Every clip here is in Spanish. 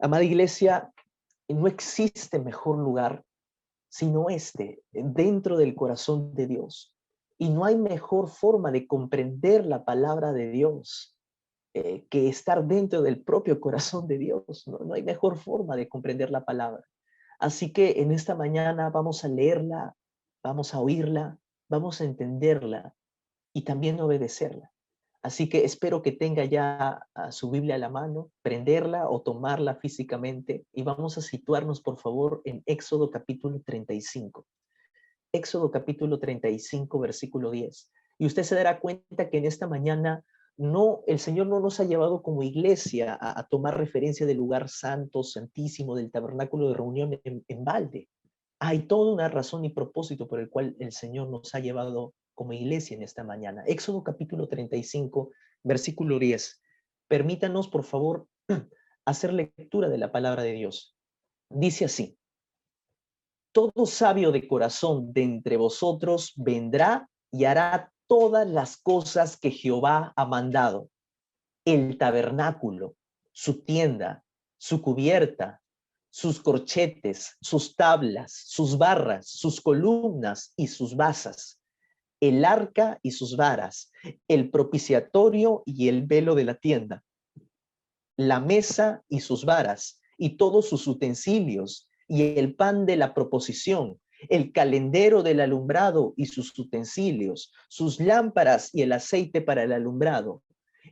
Amada iglesia, no existe mejor lugar sino dentro del corazón de Dios. Y no hay mejor forma de comprender la palabra de Dios que estar dentro del propio corazón de Dios. No hay mejor forma de comprender la palabra. Así que en esta mañana vamos a leerla, vamos a oírla, vamos a entenderla y también obedecerla. Así que espero que tenga ya su Biblia a la mano, prenderla o tomarla físicamente, y vamos a situarnos, por favor, en Éxodo capítulo 35. Éxodo capítulo 35, versículo 10. Y usted se dará cuenta que en esta mañana el Señor no nos ha llevado como iglesia a tomar referencia del lugar santo, santísimo, del tabernáculo de reunión en balde. Hay toda una razón y propósito por el cual el Señor nos ha llevado como iglesia en esta mañana. Éxodo capítulo 35, versículo 10. Permítanos, por favor, hacer lectura de la palabra de Dios. Dice así: todo sabio de corazón de entre vosotros vendrá y hará todas las cosas que Jehová ha mandado: el tabernáculo, su tienda, su cubierta, sus corchetes, sus tablas, sus barras, sus columnas y sus basas, el arca y sus varas, el propiciatorio y el velo de la tienda, la mesa y sus varas, y todos sus utensilios, y el pan de la proposición, el calendero del alumbrado y sus utensilios, sus lámparas y el aceite para el alumbrado,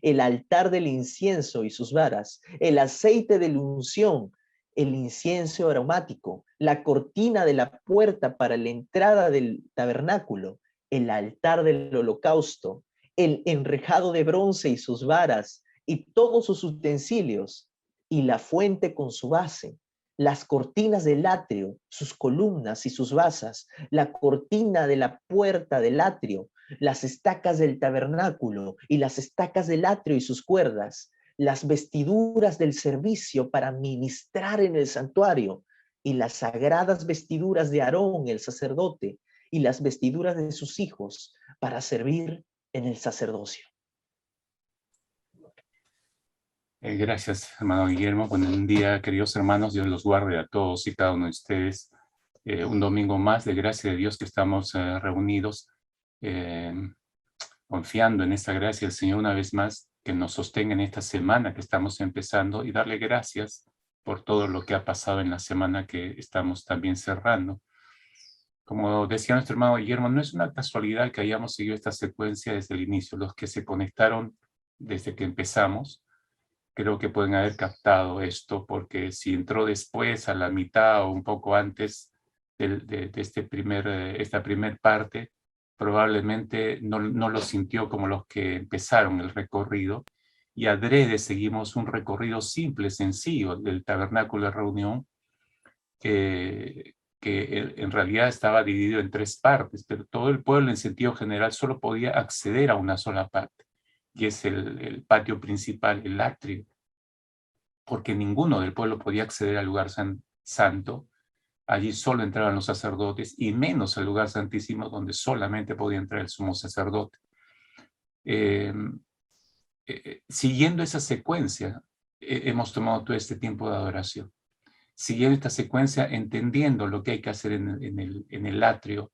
el altar del incienso y sus varas, el aceite de la unción, el incienso aromático, la cortina de la puerta para la entrada del tabernáculo, el altar del holocausto, el enrejado de bronce y sus varas, y todos sus utensilios, y la fuente con su base, las cortinas del atrio, sus columnas y sus basas, la cortina de la puerta del atrio, las estacas del tabernáculo y las estacas del atrio y sus cuerdas, las vestiduras del servicio para ministrar en el santuario, y las sagradas vestiduras de Aarón, el sacerdote, y las vestiduras de sus hijos para servir en el sacerdocio. Gracias, hermano Guillermo. Buen día, queridos hermanos. Dios los guarde a todos y cada uno de ustedes. Un domingo más de gracia de Dios que estamos reunidos, confiando en esta gracia del Señor una vez más, que nos sostenga en esta semana que estamos empezando, y darle gracias por todo lo que ha pasado en la semana que estamos también cerrando. Como decía nuestro hermano Guillermo, no es una casualidad que hayamos seguido esta secuencia desde el inicio. Los que se conectaron desde que empezamos, creo que pueden haber captado esto, porque si entró después, a la mitad o un poco antes de esta primer parte, probablemente no lo sintió como los que empezaron el recorrido, y adrede seguimos un recorrido simple, sencillo, del tabernáculo de reunión, que en realidad estaba dividido en 3 partes, pero todo el pueblo en sentido general solo podía acceder a una sola parte, y es el patio principal, el atrio, porque ninguno del pueblo podía acceder al lugar santo. Allí solo entraban los sacerdotes, y menos al lugar santísimo, donde solamente podía entrar el sumo sacerdote. Siguiendo esa secuencia, hemos tomado todo este tiempo de adoración. Siguiendo esta secuencia, entendiendo lo que hay que hacer en el atrio,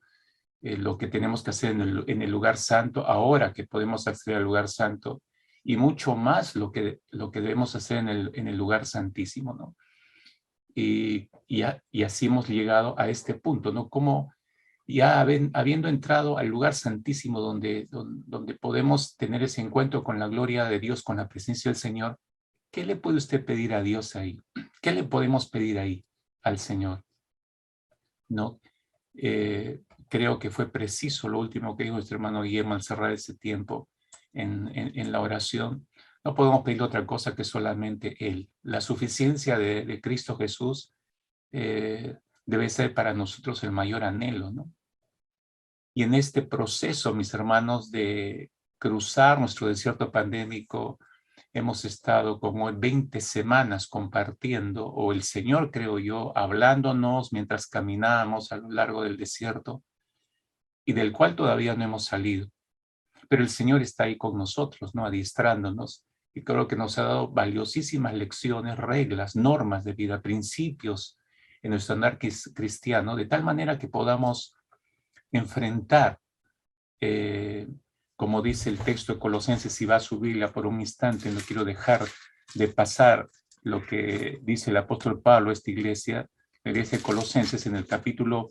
lo que tenemos que hacer en el lugar santo, ahora que podemos acceder al lugar santo, y mucho más lo que debemos hacer en el lugar santísimo, ¿no? Y así hemos llegado a este punto, ¿no? Como ya habiendo entrado al lugar santísimo donde podemos tener ese encuentro con la gloria de Dios, con la presencia del Señor, ¿qué le puede usted pedir a Dios ahí? ¿Qué le podemos pedir ahí al Señor? ¿No? Creo que fue preciso lo último que dijo nuestro hermano Guillermo al cerrar ese tiempo en la oración. No podemos pedir otra cosa que solamente Él. La suficiencia de Cristo Jesús debe ser para nosotros el mayor anhelo, ¿no? Y en este proceso, mis hermanos, de cruzar nuestro desierto pandémico, hemos estado como 20 semanas compartiendo, o el Señor, creo yo, hablándonos mientras caminábamos a lo largo del desierto, y del cual todavía no hemos salido. Pero el Señor está ahí con nosotros, ¿no? Adiestrándonos y creo que nos ha dado valiosísimas lecciones, reglas, normas de vida, principios en nuestro andar cristiano, de tal manera que podamos enfrentar, como dice el texto de Colosenses, si va a su Biblia por un instante, no quiero dejar de pasar lo que dice el apóstol Pablo a esta iglesia, la iglesia de Colosenses en el capítulo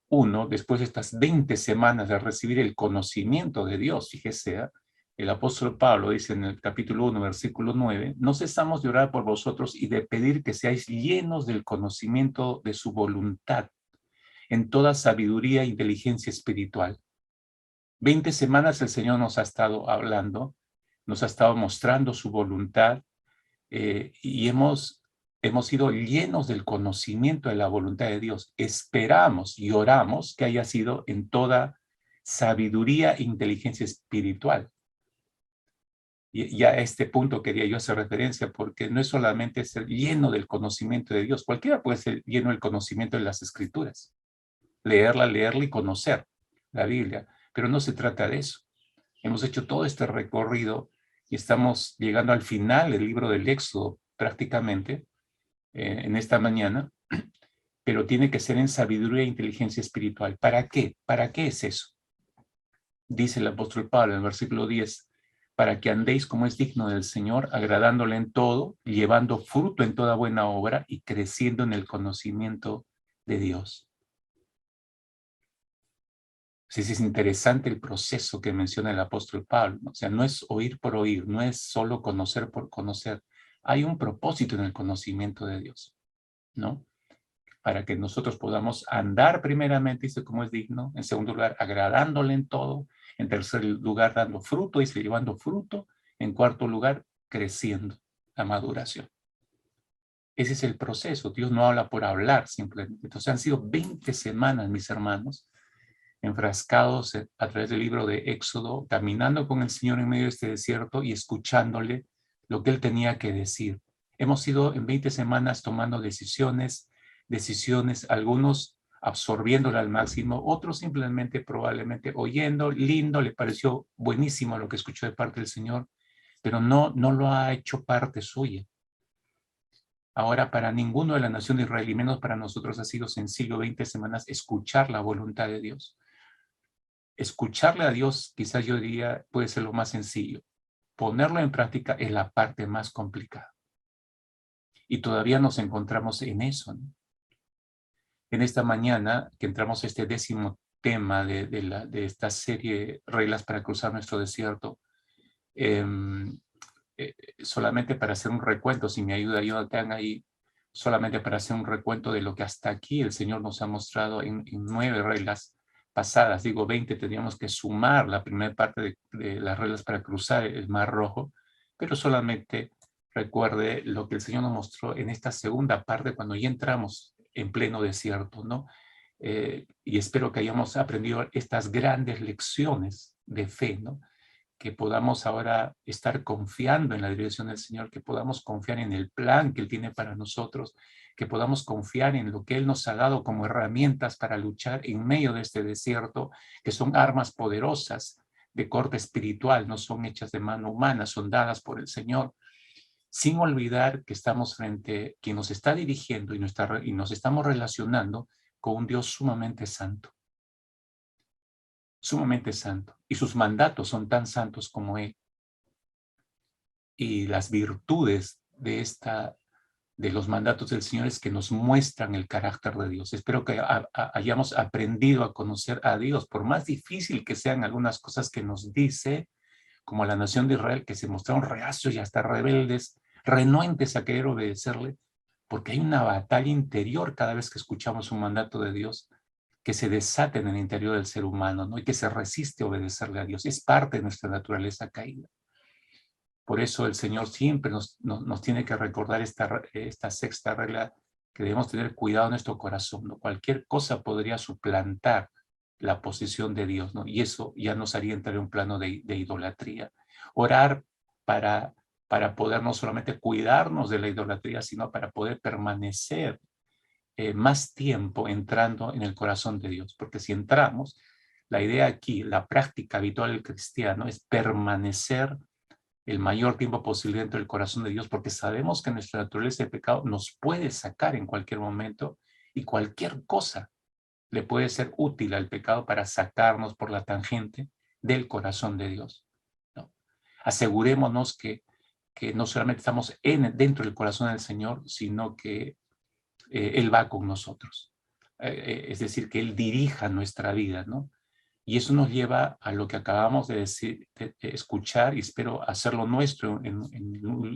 1, después de estas 20 semanas de recibir el conocimiento de Dios, fíjese, el apóstol Pablo dice en el capítulo 1, versículo 9, no cesamos de orar por vosotros y de pedir que seáis llenos del conocimiento de su voluntad, en toda sabiduría e inteligencia espiritual. 20 semanas el Señor nos ha estado hablando, nos ha estado mostrando su voluntad, y hemos sido llenos del conocimiento de la voluntad de Dios. Esperamos y oramos que haya sido en toda sabiduría e inteligencia espiritual. Y ya a este punto quería yo hacer referencia, porque no es solamente ser lleno del conocimiento de Dios. Cualquiera puede ser lleno del conocimiento de las Escrituras. Leerla y conocer la Biblia. Pero no se trata de eso. Hemos hecho todo este recorrido y estamos llegando al final del libro del Éxodo prácticamente en esta mañana, pero tiene que ser en sabiduría e inteligencia espiritual. ¿Para qué? ¿Para qué es eso? Dice el apóstol Pablo en el versículo 10, para que andéis como es digno del Señor, agradándole en todo, llevando fruto en toda buena obra y creciendo en el conocimiento de Dios. Sí, es interesante el proceso que menciona el apóstol Pablo, ¿no? O sea, no es oír por oír, no es solo conocer por conocer. Hay un propósito en el conocimiento de Dios, ¿no? Para que nosotros podamos andar primeramente, dice, como es digno. En segundo lugar, agradándole en todo. En tercer lugar, dando fruto, dice, llevando fruto. En cuarto lugar, creciendo, la maduración. Ese es el proceso. Dios no habla por hablar simplemente. Entonces han sido 20 semanas, mis hermanos, enfrascados a través del libro de Éxodo, caminando con el Señor en medio de este desierto y escuchándole lo que Él tenía que decir. Hemos ido en 20 semanas tomando decisiones, algunos absorbiéndola al máximo, otros simplemente probablemente oyendo, lindo, le pareció buenísimo lo que escuchó de parte del Señor, pero no lo ha hecho parte suya. Ahora, para ninguno de la nación de Israel, y menos para nosotros, ha sido sencillo 20 semanas escuchar la voluntad de Dios. Escucharle a Dios, quizás yo diría, puede ser lo más sencillo. Ponerlo en práctica es la parte más complicada. Y todavía nos encontramos en eso, ¿no? En esta mañana, que entramos a este 10º tema de esta serie Reglas para cruzar nuestro desierto, solamente para hacer un recuento, si me ayuda Jonathan ahí, solamente para hacer un recuento de lo que hasta aquí el Señor nos ha mostrado en 9 reglas pasadas. Digo 20, tendríamos que sumar la primera parte de las reglas para cruzar el Mar Rojo, pero solamente recuerde lo que el Señor nos mostró en esta segunda parte cuando ya entramos en pleno desierto, ¿no? Y espero que hayamos aprendido estas grandes lecciones de fe, ¿no? Que podamos ahora estar confiando en la dirección del Señor, que podamos confiar en el plan que Él tiene para nosotros, que podamos confiar en lo que Él nos ha dado como herramientas para luchar en medio de este desierto, que son armas poderosas de corte espiritual, no son hechas de mano humana, son dadas por el Señor, sin olvidar que estamos frente a quien nos está dirigiendo y nos estamos relacionando con un Dios sumamente santo. Sumamente santo, y sus mandatos son tan santos como Él. Y las virtudes de los mandatos del Señor es que nos muestran el carácter de Dios. Espero que hayamos aprendido a conocer a Dios, por más difícil que sean algunas cosas que nos dice, como la nación de Israel, que se mostraron reacios y hasta rebeldes, renuentes a querer obedecerle, porque hay una batalla interior cada vez que escuchamos un mandato de Dios que se desata en el interior del ser humano, ¿no? Y que se resiste a obedecerle a Dios. Es parte de nuestra naturaleza caída. Por eso el Señor siempre nos tiene que recordar esta sexta regla, que debemos tener cuidado en nuestro corazón, ¿no? Cualquier cosa podría suplantar la posición de Dios, ¿no? Y eso ya nos haría entrar en un plano de idolatría. Orar para poder no solamente cuidarnos de la idolatría, sino para poder permanecer más tiempo entrando en el corazón de Dios. Porque si entramos, la idea aquí, la práctica habitual del cristiano es permanecer el mayor tiempo posible dentro del corazón de Dios, porque sabemos que nuestra naturaleza de pecado nos puede sacar en cualquier momento y cualquier cosa le puede ser útil al pecado para sacarnos por la tangente del corazón de Dios, ¿no? Asegurémonos que no solamente estamos dentro del corazón del Señor, sino que Él va con nosotros. Es decir, que Él dirija nuestra vida, ¿no? Y eso nos lleva a lo que acabamos de decir, de escuchar, y espero hacerlo nuestro en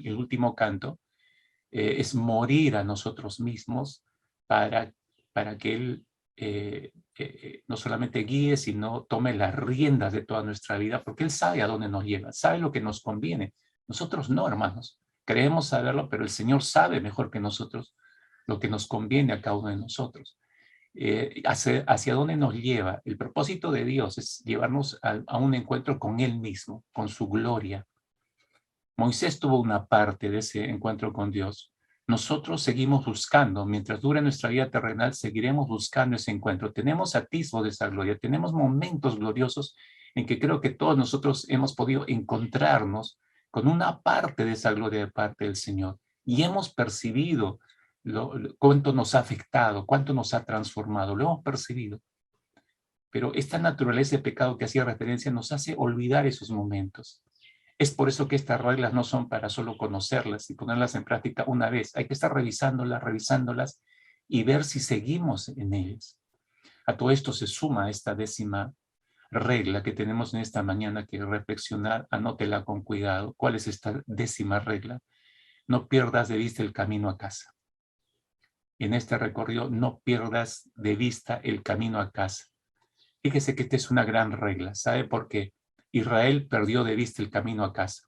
el último canto, es morir a nosotros mismos para que Él no solamente guíe, sino tome las riendas de toda nuestra vida, porque Él sabe a dónde nos lleva, sabe lo que nos conviene. Nosotros no, hermanos. Creemos saberlo, pero el Señor sabe mejor que nosotros lo que nos conviene a cada uno de nosotros. Hacia dónde nos lleva. El propósito de Dios es llevarnos a un encuentro con Él mismo, con su gloria. Moisés tuvo una parte de ese encuentro con Dios. Nosotros seguimos buscando, mientras dure nuestra vida terrenal, seguiremos buscando ese encuentro. Tenemos atisbos de esa gloria, tenemos momentos gloriosos en que creo que todos nosotros hemos podido encontrarnos con una parte de esa gloria de parte del Señor y hemos percibido cuánto nos ha afectado, cuánto nos ha transformado, lo hemos percibido. Pero esta naturaleza de pecado que hacía referencia nos hace olvidar esos momentos. Es por eso que estas reglas no son para solo conocerlas y ponerlas en práctica una vez. Hay que estar revisándolas y ver si seguimos en ellas. A todo esto se suma esta 10ª regla que tenemos en esta mañana que reflexionar, anótela con cuidado. ¿Cuál es esta 10ª regla? No pierdas de vista el camino a casa. En este recorrido no pierdas de vista el camino a casa. Fíjese que esta es una gran regla. ¿Sabe por qué? Israel perdió de vista el camino a casa.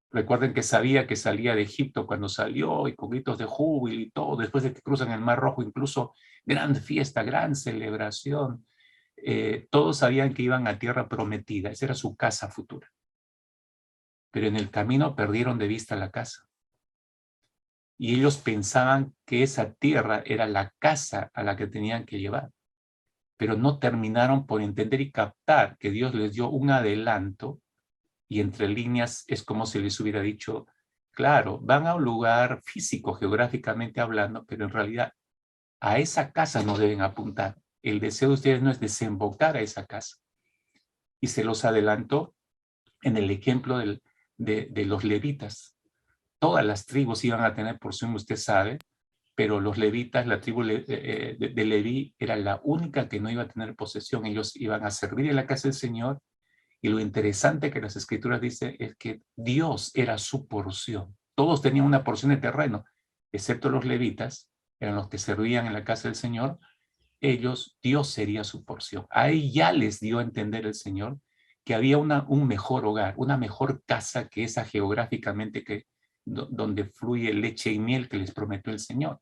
Recuerden que sabía que salía de Egipto cuando salió y con gritos de júbilo y todo, después de que cruzan el Mar Rojo, incluso gran fiesta, gran celebración. Todos sabían que iban a tierra prometida, esa era su casa futura. Pero en el camino perdieron de vista la casa. Y ellos pensaban que esa tierra era la casa a la que tenían que llevar. Pero no terminaron por entender y captar que Dios les dio un adelanto y entre líneas es como si les hubiera dicho, claro, van a un lugar físico, geográficamente hablando, pero en realidad a esa casa no deben apuntar. El deseo de ustedes no es desembocar a esa casa. Y se los adelantó en el ejemplo de los levitas. Todas las tribus iban a tener porción, usted sabe, pero los levitas, la tribu de Leví era la única que no iba a tener posesión. Ellos iban a servir en la casa del Señor. Y lo interesante que las Escrituras dicen es que Dios era su porción. Todos tenían una porción de terreno, excepto los levitas, eran los que servían en la casa del Señor. Ellos, Dios sería su porción. Ahí ya les dio a entender el Señor que había un mejor hogar, una mejor casa que esa geográficamente donde fluye leche y miel que les prometió el Señor.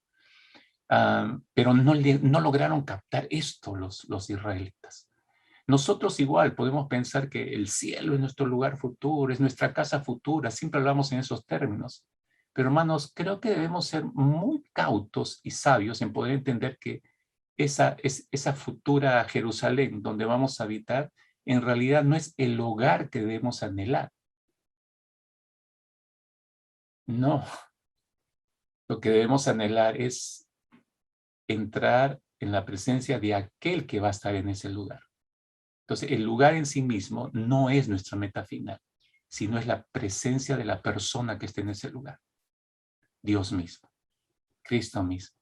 Pero no lograron captar esto los israelitas. Nosotros igual podemos pensar que el cielo es nuestro lugar futuro, es nuestra casa futura, siempre hablamos en esos términos. Pero hermanos, creo que debemos ser muy cautos y sabios en poder entender que esa futura Jerusalén donde vamos a habitar, en realidad no es el hogar que debemos anhelar. No, lo que debemos anhelar es entrar en la presencia de aquel que va a estar en ese lugar. Entonces, el lugar en sí mismo no es nuestra meta final, sino es la presencia de la persona que esté en ese lugar. Dios mismo, Cristo mismo.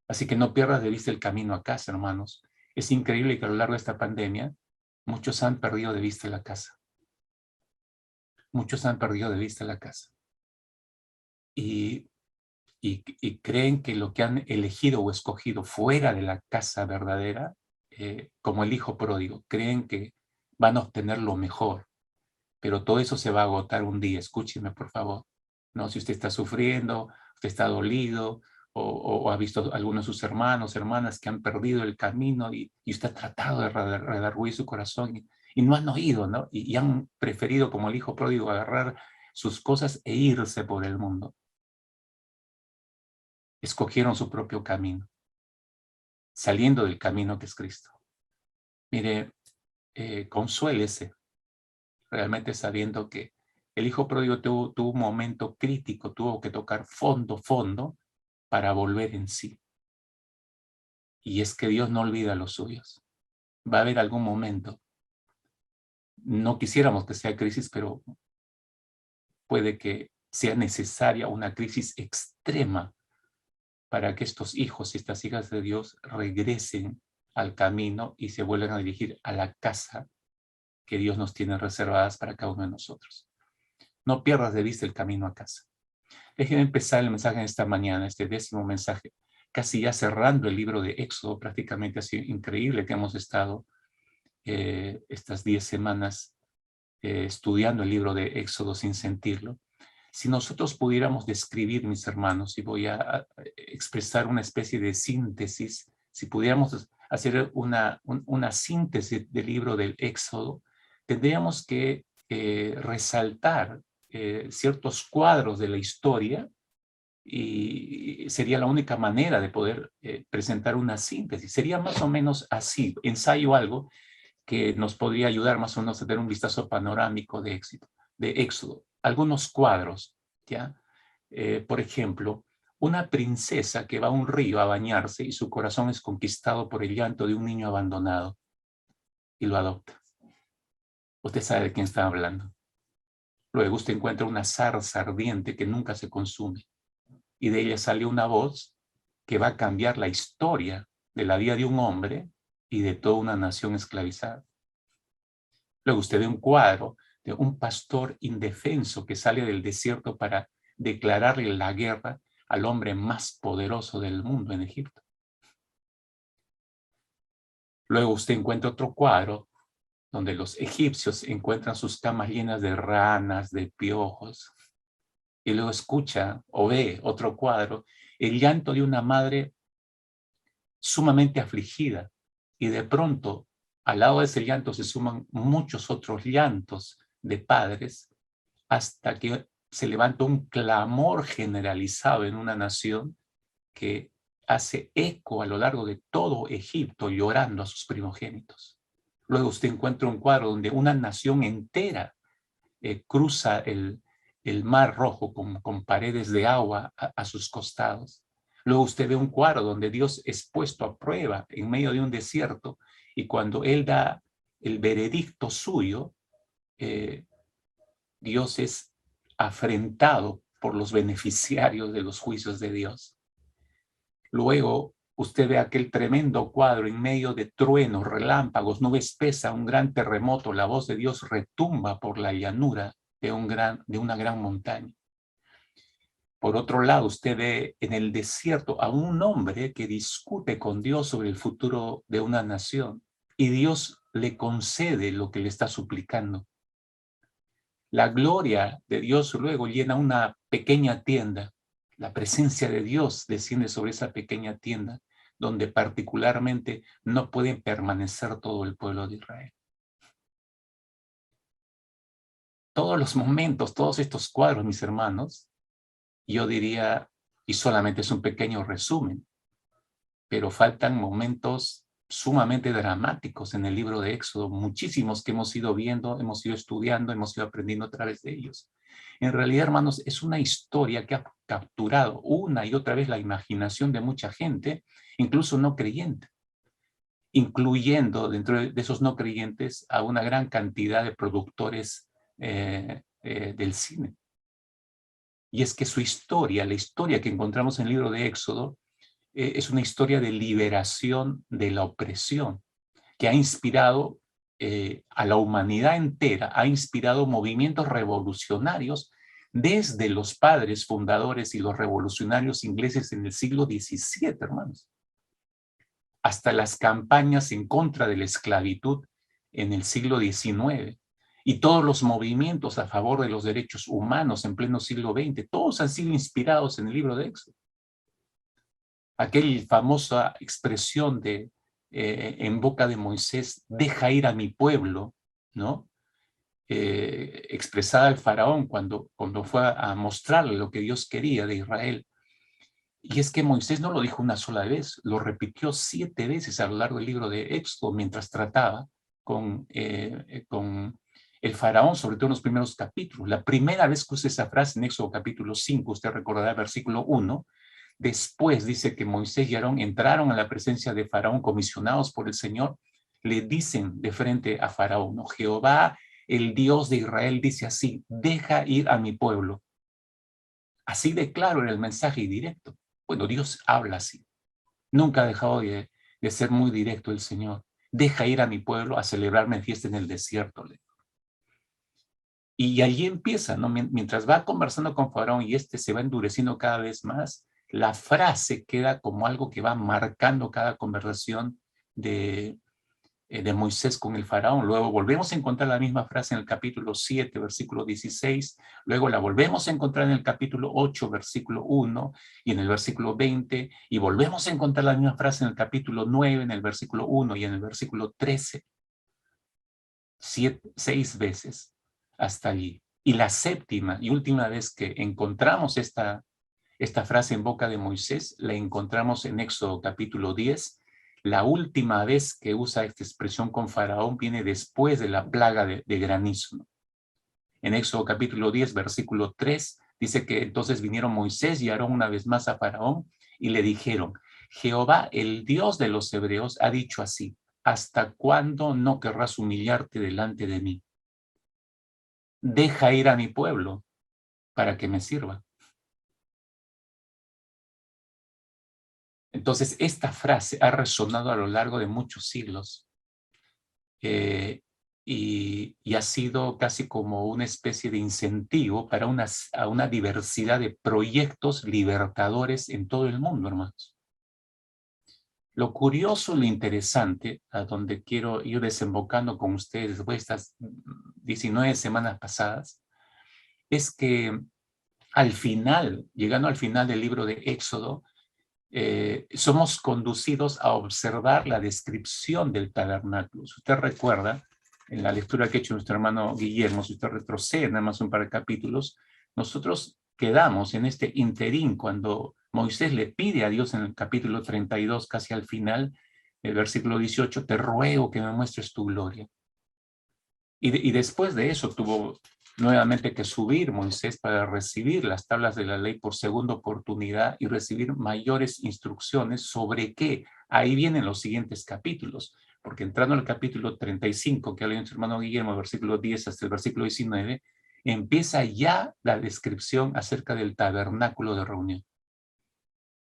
Así que no pierdas de vista el camino a casa, hermanos. Es increíble que a lo largo de esta pandemia, muchos han perdido de vista la casa. Muchos han perdido de vista la casa. Y creen que lo que han elegido o escogido fuera de la casa verdadera, como el hijo pródigo, creen que van a obtener lo mejor. Pero todo eso se va a agotar un día. Escúcheme, por favor. ¿No? Si usted está sufriendo, usted está dolido, o ha visto a algunos de sus hermanos, hermanas que han perdido el camino y usted ha tratado de redarguir su corazón y no han oído, ¿no? Y han preferido, como el hijo pródigo, agarrar sus cosas e irse por el mundo. Escogieron su propio camino, saliendo del camino que es Cristo. Mire, consuélese, realmente sabiendo que El hijo pródigo tuvo un momento crítico, tuvo que tocar fondo para volver en sí. Y es que Dios no olvida a los suyos. Va a haber algún momento. No quisiéramos que sea crisis, pero puede que sea necesaria una crisis extrema para que estos hijos y estas hijas de Dios regresen al camino y se vuelvan a dirigir a la casa que Dios nos tiene reservadas para cada uno de nosotros. No pierdas de vista el camino a casa. Déjenme empezar el mensaje de esta mañana, este 10º mensaje, casi ya cerrando el libro de Éxodo. Prácticamente ha sido increíble que hemos estado estas 10 semanas estudiando el libro de Éxodo sin sentirlo. Si nosotros pudiéramos describir, mis hermanos, y voy a expresar una especie de síntesis, si pudiéramos hacer una síntesis del libro del Éxodo, tendríamos que resaltar ciertos cuadros de la historia, y sería la única manera de poder presentar una síntesis. Sería más o menos así, ensayo algo que nos podría ayudar más o menos a tener un vistazo panorámico de Éxodo. Algunos cuadros, ¿ya? Por ejemplo, una princesa que va a un río a bañarse y su corazón es conquistado por el llanto de un niño abandonado y lo adopta. Usted sabe de quién está hablando. Luego usted encuentra una zarza ardiente que nunca se consume y de ella sale una voz que va a cambiar la historia de la vida de un hombre y de toda una nación esclavizada. Luego usted ve un cuadro de un pastor indefenso que sale del desierto para declararle la guerra al hombre más poderoso del mundo en Egipto. Luego usted encuentra otro cuadro donde los egipcios encuentran sus camas llenas de ranas, de piojos. Y luego escucha o ve otro cuadro, el llanto de una madre sumamente afligida. Y de pronto, al lado de ese llanto se suman muchos otros llantos de padres, hasta que se levanta un clamor generalizado en una nación que hace eco a lo largo de todo Egipto llorando a sus primogénitos. Luego usted encuentra un cuadro donde una nación entera cruza el Mar Rojo con paredes de agua a sus costados. Luego usted ve un cuadro donde Dios es puesto a prueba en medio de un desierto y cuando Él da el veredicto suyo, Dios es afrentado por los beneficiarios de los juicios de Dios. Luego usted ve aquel tremendo cuadro en medio de truenos, relámpagos, nube espesa, un gran terremoto, la voz de Dios retumba por la llanura de una gran montaña. Por otro lado, usted ve en el desierto a un hombre que discute con Dios sobre el futuro de una nación y Dios le concede lo que le está suplicando. La gloria de Dios luego llena una pequeña tienda. La presencia de Dios desciende sobre esa pequeña tienda, donde particularmente no puede permanecer todo el pueblo de Israel. Todos los momentos, todos estos cuadros, mis hermanos, yo diría, y solamente es un pequeño resumen, pero faltan momentos sumamente dramáticos en el libro de Éxodo, muchísimos que hemos ido viendo, hemos ido estudiando, hemos ido aprendiendo a través de ellos. En realidad, hermanos, es una historia que ha capturado una y otra vez la imaginación de mucha gente, incluso no creyente, incluyendo dentro de esos no creyentes a una gran cantidad de productores del cine. Y es que su historia, la historia que encontramos en el libro de Éxodo, es una historia de liberación de la opresión, que ha inspirado a la humanidad entera, ha inspirado movimientos revolucionarios desde los padres fundadores y los revolucionarios ingleses en el siglo XVII, hermanos, hasta las campañas en contra de la esclavitud en el siglo XIX. Y todos los movimientos a favor de los derechos humanos en pleno siglo XX, todos han sido inspirados en el libro de Éxodo. Aquella famosa expresión en boca de Moisés, deja ir a mi pueblo, ¿no? Expresada al faraón cuando fue a mostrarle lo que Dios quería de Israel. Y es que Moisés no lo dijo una sola vez, lo repitió 7 veces a lo largo del libro de Éxodo mientras trataba con el faraón, sobre todo en los primeros capítulos. La primera vez que usa esa frase en Éxodo capítulo 5, usted recordará versículo 1, después dice que Moisés y Aarón entraron a la presencia de Faraón comisionados por el Señor, le dicen de frente a Faraón, ¿no? Jehová, el Dios de Israel, dice así, deja ir a mi pueblo. Así de claro era el mensaje y directo. Bueno, Dios habla así. Nunca ha dejado de ser muy directo el Señor. Deja ir a mi pueblo a celebrarme fiesta en el desierto. Y allí empieza, ¿no? Mientras va conversando con Faraón y se va endureciendo cada vez más, la frase queda como algo que va marcando cada conversación de Moisés con el faraón. Luego volvemos a encontrar la misma frase en el capítulo 7, versículo 16. Luego la volvemos a encontrar en el capítulo 8, versículo 1 y en el versículo 20. Y volvemos a encontrar la misma frase en el capítulo 9, en el versículo 1 y en el versículo 13. 6 veces hasta allí. Y la séptima y última vez que encontramos esta frase en boca de Moisés, la encontramos en Éxodo capítulo 10. La última vez que usa esta expresión con Faraón viene después de la plaga de granizo. En Éxodo capítulo 10, versículo 3, dice que entonces vinieron Moisés y Aarón una vez más a Faraón y le dijeron, Jehová, el Dios de los hebreos, ha dicho así, ¿hasta cuándo no querrás humillarte delante de mí? Deja ir a mi pueblo para que me sirva. Entonces, esta frase ha resonado a lo largo de muchos siglos y ha sido casi como una especie de incentivo para una diversidad de proyectos libertadores en todo el mundo, hermanos. Lo curioso, lo interesante, a donde quiero ir desembocando con ustedes después de estas 19 semanas pasadas, es que al final, llegando al final del libro de Éxodo, somos conducidos a observar la descripción del tabernáculo. Si usted recuerda, en la lectura que ha hecho nuestro hermano Guillermo, si usted retrocede nada más un par de capítulos, nosotros quedamos en este interín cuando Moisés le pide a Dios en el capítulo 32, casi al final, el versículo 18, te ruego que me muestres tu gloria. Y después de eso tuvo nuevamente que subir Moisés para recibir las tablas de la ley por segunda oportunidad y recibir mayores instrucciones sobre qué. Ahí vienen los siguientes capítulos, porque entrando al capítulo 35, que ha leído nuestro hermano Guillermo, versículo 10 hasta el versículo 19, empieza ya la descripción acerca del tabernáculo de reunión.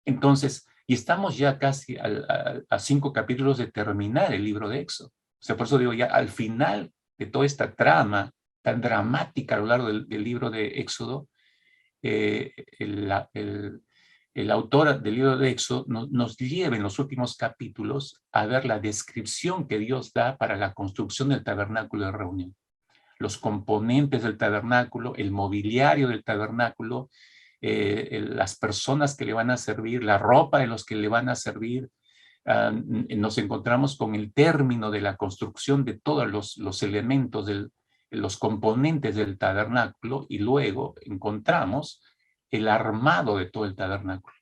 Entonces, y estamos ya casi a 5 capítulos de terminar el libro de Éxodo. O sea, por eso digo, ya al final de toda esta trama tan dramática a lo largo del libro de Éxodo, el autor del libro de Éxodo nos lleva en los últimos capítulos a ver la descripción que Dios da para la construcción del tabernáculo de reunión. Los componentes del tabernáculo, el mobiliario del tabernáculo, las personas que le van a servir, la ropa de los que le van a servir. Nos encontramos con el término de la construcción de todos los elementos, los componentes del tabernáculo, y luego encontramos el armado de todo el tabernáculo,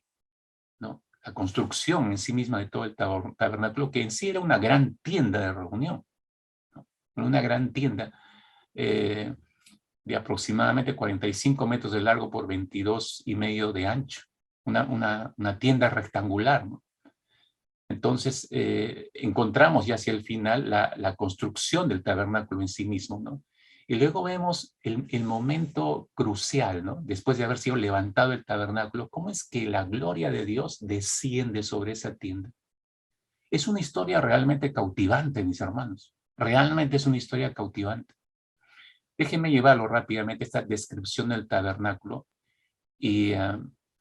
¿no? La construcción en sí misma de todo el tabernáculo, que en sí era una gran tienda de reunión, ¿no? Una gran tienda de aproximadamente 45 metros de largo por 22,5 de ancho, una tienda rectangular, ¿no? Entonces, encontramos ya hacia el final la construcción del tabernáculo en sí mismo, ¿no? Y luego vemos el momento crucial, ¿no? Después de haber sido levantado el tabernáculo, cómo es que la gloria de Dios desciende sobre esa tienda. Es una historia realmente cautivante, mis hermanos. Realmente es una historia cautivante. Déjenme llevarlo rápidamente esta descripción del tabernáculo y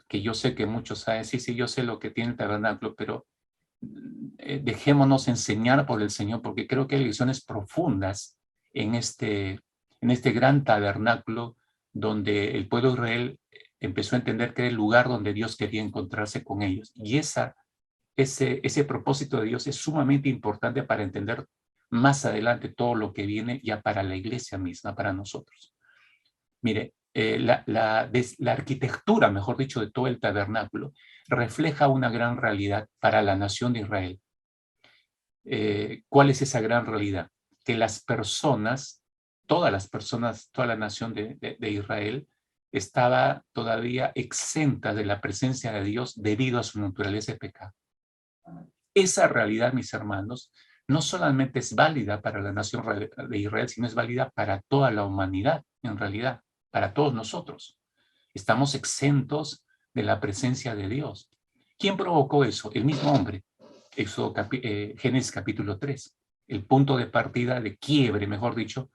que yo sé que muchos saben, sí, yo sé lo que tiene el tabernáculo, pero dejémonos enseñar por el Señor, porque creo que hay lecciones profundas en este gran tabernáculo donde el pueblo de Israel empezó a entender que era el lugar donde Dios quería encontrarse con ellos. Y ese propósito de Dios es sumamente importante para entender más adelante todo lo que viene ya para la iglesia misma, para nosotros. Mire, la arquitectura, mejor dicho, de todo el tabernáculo refleja una gran realidad para la nación de Israel. ¿Cuál es esa gran realidad? Que las personas todas las personas, toda la nación de Israel estaba todavía exenta de la presencia de Dios debido a su naturaleza de pecado. Esa realidad, mis hermanos, no solamente es válida para la nación de Israel, sino es válida para toda la humanidad, en realidad, para todos nosotros. Estamos exentos de la presencia de Dios. ¿Quién provocó eso? El mismo hombre. Génesis capítulo 3. El punto de partida, de quiebre, mejor dicho,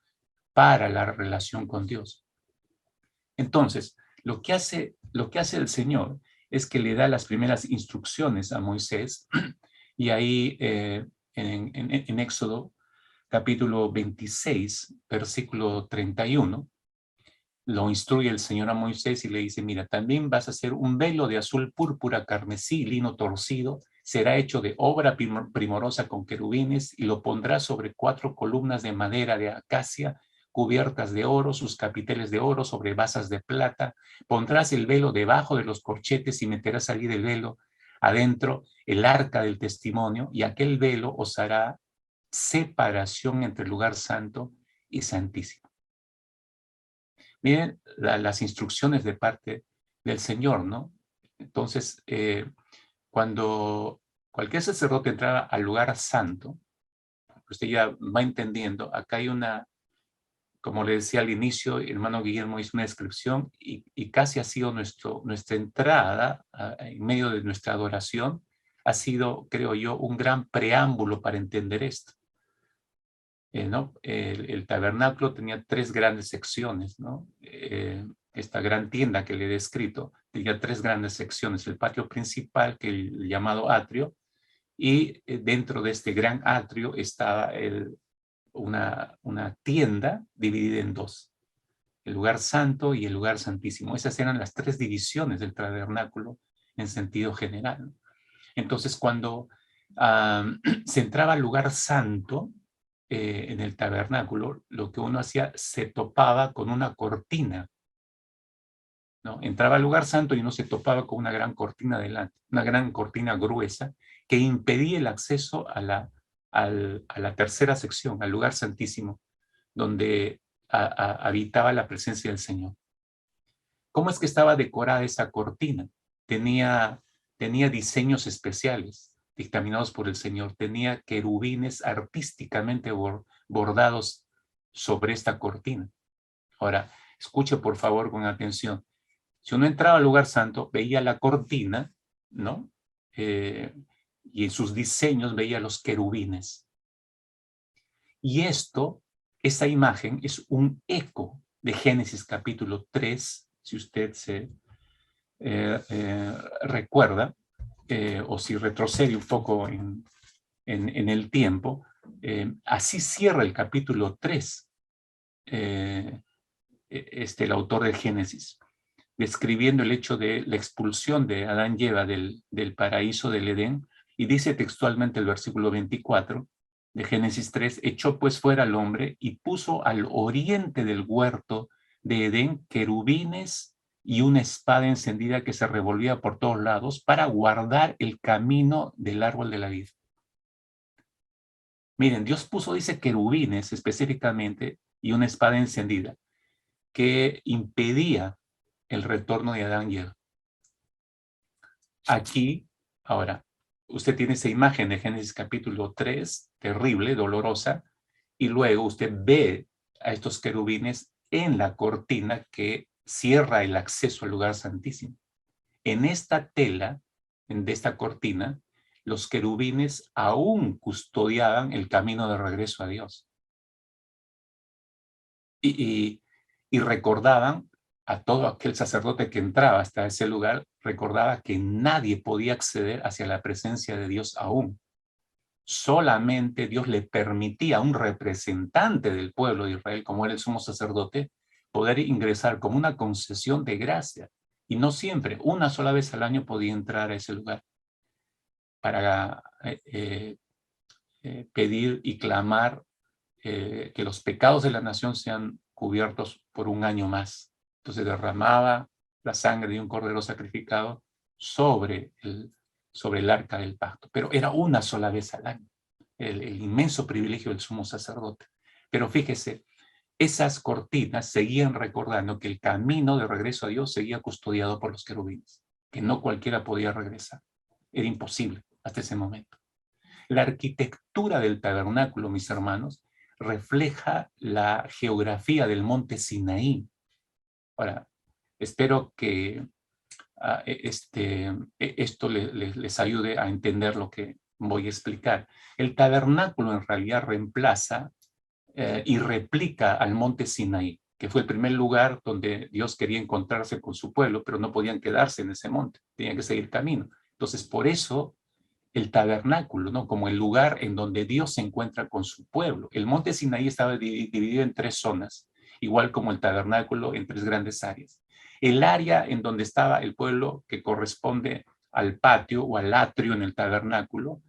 para la relación con Dios. Entonces, lo que hace el Señor es que le da las primeras instrucciones a Moisés, y ahí en Éxodo capítulo 26, versículo 31, lo instruye el Señor a Moisés y le dice, mira, también vas a hacer un velo de azul púrpura, carmesí, lino torcido, será hecho de obra primorosa con querubines y lo pondrás sobre 4 columnas de madera de acacia cubiertas de oro, sus capiteles de oro sobre basas de plata. Pondrás el velo debajo de los corchetes y meterás allí del velo adentro el arca del testimonio, y aquel velo os hará separación entre el lugar santo y santísimo. Miren las instrucciones de parte del Señor, ¿no? Entonces, cuando cualquier sacerdote entraba al lugar santo, usted ya va entendiendo, acá hay una, como le decía al inicio, el hermano Guillermo hizo una descripción y casi ha sido nuestra entrada en medio de nuestra adoración, ha sido, creo yo, un gran preámbulo para entender esto. ¿No? El tabernáculo tenía 3 grandes secciones, ¿no? Esta gran tienda que le he descrito tenía 3 grandes secciones: el patio principal, que el llamado atrio, y dentro de este gran atrio estaba una tienda dividida en 2, el lugar santo y el lugar santísimo. Esas eran las 3 divisiones del tabernáculo en sentido general. Entonces, cuando se entraba al lugar santo, en el tabernáculo, lo que uno hacía, se topaba con una cortina, ¿no? Entraba al lugar santo y uno se topaba con una gran cortina delante, una gran cortina gruesa que impedía el acceso a la tercera sección, al lugar santísimo, donde habitaba la presencia del Señor. ¿Cómo es que estaba decorada esa cortina? Tenía diseños especiales dictaminados por el Señor. Tenía querubines artísticamente bordados sobre esta cortina. Ahora, escuche por favor con atención. Si uno entraba al lugar santo, veía la cortina, ¿no? Y en sus diseños veía los querubines. Y esta imagen es un eco de Génesis capítulo 3, si usted se recuerda, o si retrocede un poco en el tiempo, así cierra el capítulo 3, el autor de Génesis, describiendo el hecho de la expulsión de Adán y Eva del paraíso del Edén, y dice textualmente el versículo 24 de Génesis 3, echó pues fuera al hombre y puso al oriente del huerto de Edén querubines y una espada encendida que se revolvía por todos lados para guardar el camino del árbol de la vida. Miren, Dios puso, dice, querubines específicamente y una espada encendida que impedía el retorno de Adán y Eva. Aquí, ahora, usted tiene esa imagen de Génesis capítulo 3, terrible, dolorosa, y luego usted ve a estos querubines en la cortina que cierra el acceso al lugar santísimo. En esta tela, de esta cortina, los querubines aún custodiaban el camino de regreso a Dios. Y recordaban a todo aquel sacerdote que entraba hasta ese lugar, recordaba que nadie podía acceder hacia la presencia de Dios aún. Solamente Dios le permitía a un representante del pueblo de Israel, como era el sumo sacerdote, poder ingresar como una concesión de gracia. Y no siempre, una sola vez al año podía entrar a ese lugar para pedir y clamar que los pecados de la nación sean cubiertos por un año más. Entonces derramaba la sangre de un cordero sacrificado sobre el arca del pacto. Pero era una sola vez al año, el inmenso privilegio del sumo sacerdote. Pero fíjese, esas cortinas seguían recordando que el camino de regreso a Dios seguía custodiado por los querubines, que no cualquiera podía regresar. Era imposible hasta ese momento. La arquitectura del tabernáculo, mis hermanos, refleja la geografía del monte Sinaí. Ahora, espero que esto les ayude a entender lo que voy a explicar. El tabernáculo en realidad reemplaza y replica al monte Sinaí, que fue el primer lugar donde Dios quería encontrarse con su pueblo, pero no podían quedarse en ese monte, tenían que seguir camino. Entonces, por eso el tabernáculo, ¿no? Como el lugar en donde Dios se encuentra con su pueblo. El monte Sinaí estaba dividido en 3 zonas, igual como el tabernáculo en 3 grandes áreas. El área en donde estaba el pueblo, que corresponde al patio o al atrio en el tabernáculo,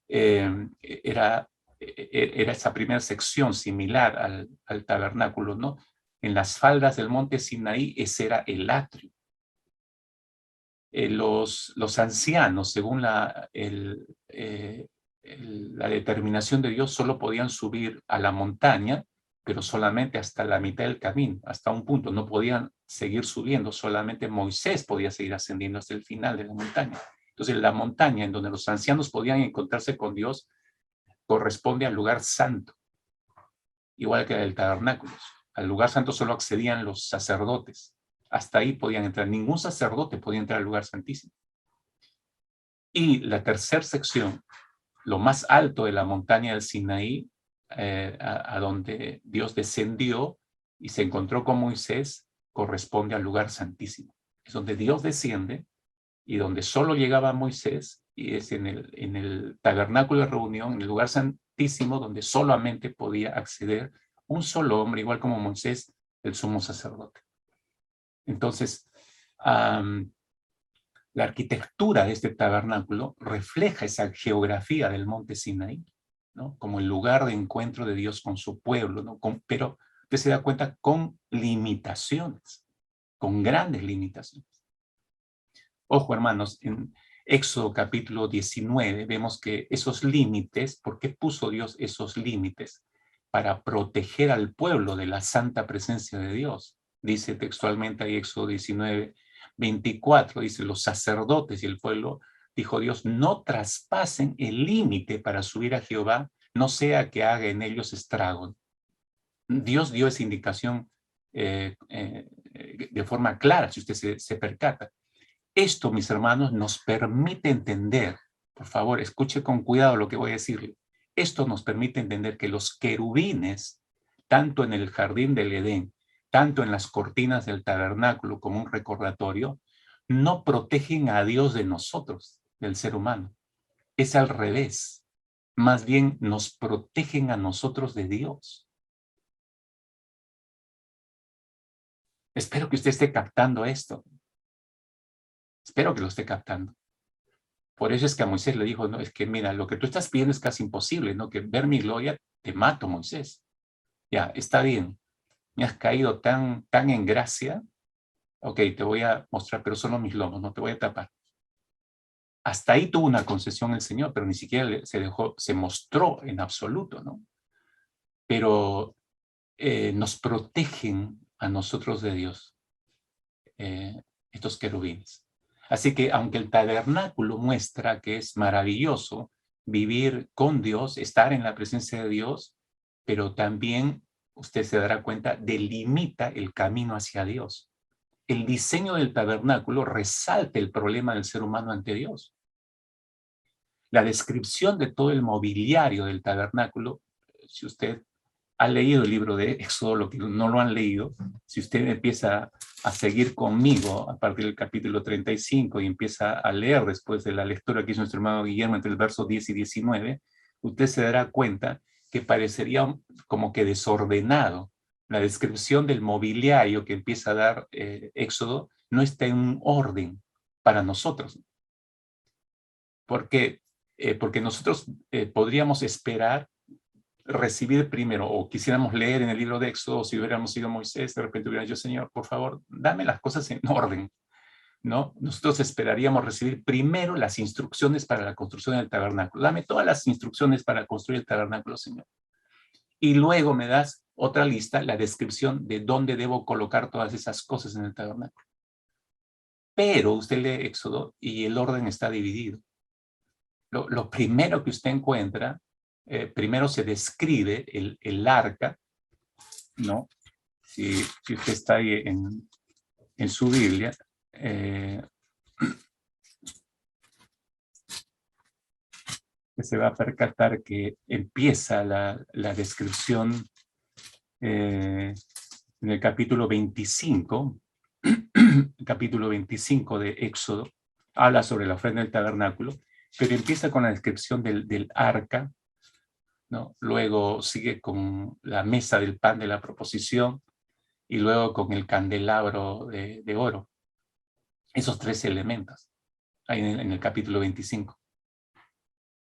era esa primera sección similar al tabernáculo, ¿no? En las faldas del monte Sinaí, ese era el atrio. Los ancianos, según la determinación de Dios, solo podían subir a la montaña, pero solamente hasta la mitad del camino, hasta un punto. No podían seguir subiendo, solamente Moisés podía seguir ascendiendo hasta el final de la montaña. Entonces, la montaña en donde los ancianos podían encontrarse con Dios corresponde al lugar santo, igual que el tabernáculo. Al lugar santo solo accedían los sacerdotes. Hasta ahí podían entrar. Ningún sacerdote podía entrar al lugar santísimo. Y la tercera sección, lo más alto de la montaña del Sinaí, a donde Dios descendió y se encontró con Moisés, corresponde al lugar santísimo. Es donde Dios desciende y donde solo llegaba Moisés, y es en el tabernáculo de reunión, en el lugar santísimo, donde solamente podía acceder un solo hombre, igual como Moisés, el sumo sacerdote. Entonces, la arquitectura de este tabernáculo refleja esa geografía del monte Sinaí, ¿no? Como el lugar de encuentro de Dios con su pueblo, ¿no? Pero usted se da cuenta, con limitaciones, con grandes limitaciones. Ojo, hermanos, en Éxodo capítulo 19 vemos que esos límites, ¿por qué puso Dios esos límites? Para proteger al pueblo de la santa presencia de Dios. Dice textualmente ahí Éxodo 19, 24, dice, los sacerdotes y el pueblo, dijo Dios, no traspasen el límite para subir a Jehová, no sea que haga en ellos estrago. Dios dio esa indicación de forma clara, si usted se percata. Esto, mis hermanos, nos permite entender, por favor, escuche con cuidado lo que voy a decirle. Esto nos permite entender que los querubines, tanto en el jardín del Edén, tanto en las cortinas del tabernáculo como un recordatorio, no protegen a Dios de nosotros, del ser humano. Es al revés. Más bien nos protegen a nosotros de Dios. Espero que usted esté captando esto. Espero que lo esté captando. Por eso es que a Moisés le dijo, no, es que mira, lo que tú estás pidiendo es casi imposible, ¿no? Que ver mi gloria, te mato, Moisés. Ya, está bien. Me has caído tan en gracia. Ok, te voy a mostrar, pero solo mis lomos, no te voy a tapar. Hasta ahí tuvo una concesión el Señor, pero ni siquiera se mostró en absoluto, ¿no? Pero nos protegen a nosotros de Dios, estos querubines. Así que aunque el tabernáculo muestra que es maravilloso vivir con Dios, estar en la presencia de Dios, pero también usted se dará cuenta, delimita el camino hacia Dios. El diseño del tabernáculo resalta el problema del ser humano ante Dios. La descripción de todo el mobiliario del tabernáculo, si usted ha leído el libro de Éxodo, lo que no lo han leído, si usted empieza a seguir conmigo a partir del capítulo 35 y empieza a leer después de la lectura que hizo nuestro hermano Guillermo entre el verso 10 y 19, usted se dará cuenta que parecería como que desordenado. La descripción del mobiliario que empieza a dar Éxodo no está en un orden para nosotros. Porque nosotros podríamos esperar recibir primero, o quisiéramos leer en el libro de Éxodo, si hubiéramos sido Moisés, de repente hubiera dicho, Señor, por favor, dame las cosas en orden, ¿no? Nosotros esperaríamos recibir primero las instrucciones para la construcción del tabernáculo. Dame todas las instrucciones para construir el tabernáculo, Señor. Y luego me das otra lista, la descripción de dónde debo colocar todas esas cosas en el tabernáculo. Pero usted lee Éxodo y el orden está dividido. Lo primero que usted encuentra, primero se describe el arca, ¿no? Si usted está ahí en su Biblia, se va a percatar que empieza la descripción en el capítulo 25, capítulo 25 de Éxodo, habla sobre la ofrenda del tabernáculo, pero empieza con la descripción del arca, ¿no? Luego sigue con la mesa del pan de la proposición y luego con el candelabro de oro. Esos 3 elementos, ahí en el capítulo 25.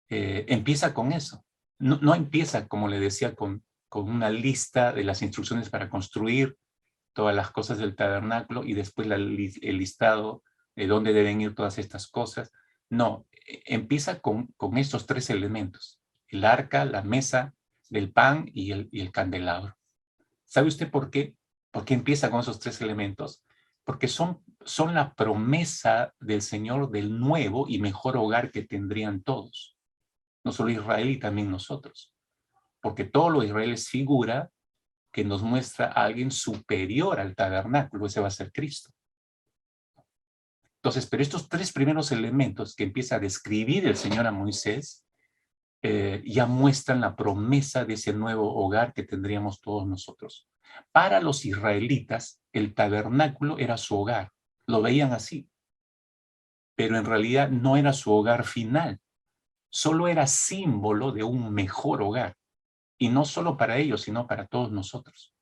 Empieza con eso. No empieza, como le decía, con una lista de las instrucciones para construir todas las cosas del tabernáculo y después el listado de dónde deben ir todas estas cosas. No, empieza con estos 3 elementos: el arca, la mesa del pan y el candelabro. ¿Sabe usted por qué? ¿Por qué empieza con esos 3 elementos? Porque son la promesa del Señor del nuevo y mejor hogar que tendrían todos. No solo Israel y también nosotros. Porque todo lo de Israel es figura que nos muestra a alguien superior al tabernáculo, ese va a ser Cristo. Entonces, pero estos 3 primeros elementos que empieza a describir el Señor a Moisés, ya muestran la promesa de ese nuevo hogar que tendríamos todos nosotros. Para los israelitas, el tabernáculo era su hogar, lo veían así, pero en realidad no era su hogar final, solo era símbolo de un mejor hogar, y no solo para ellos, sino para todos nosotros.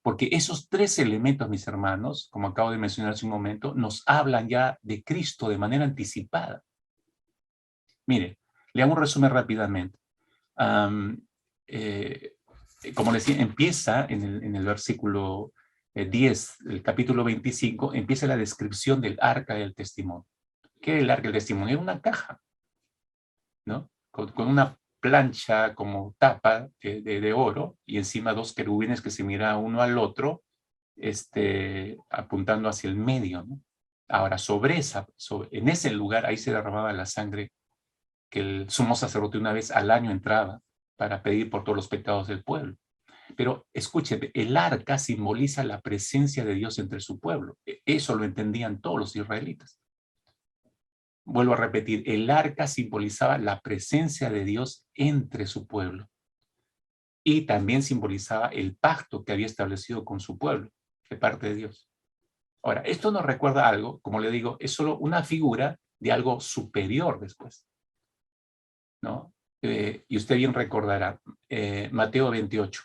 Porque esos 3 elementos, mis hermanos, como acabo de mencionar hace un momento, nos hablan ya de Cristo de manera anticipada. Mire, le hago un resumen rápidamente. Como les decía, empieza en el versículo 10, el capítulo 25, empieza la descripción del arca del testimonio. ¿Qué era el arca del testimonio? Era una caja, ¿no? Con una plancha como tapa de oro y encima 2 querubines que se miraban uno al otro, apuntando hacia el medio, ¿no? Ahora, en ese lugar, ahí se derramaba la sangre que el sumo sacerdote una vez al año entraba para pedir por todos los pecados del pueblo. Pero escúcheme, el arca simboliza la presencia de Dios entre su pueblo. Eso lo entendían todos los israelitas. Vuelvo a repetir, el arca simbolizaba la presencia de Dios entre su pueblo. Y también simbolizaba el pacto que había establecido con su pueblo, de parte de Dios. Ahora, esto nos recuerda algo, como le digo, es solo una figura de algo superior después, ¿no? Y usted bien recordará, Mateo 28.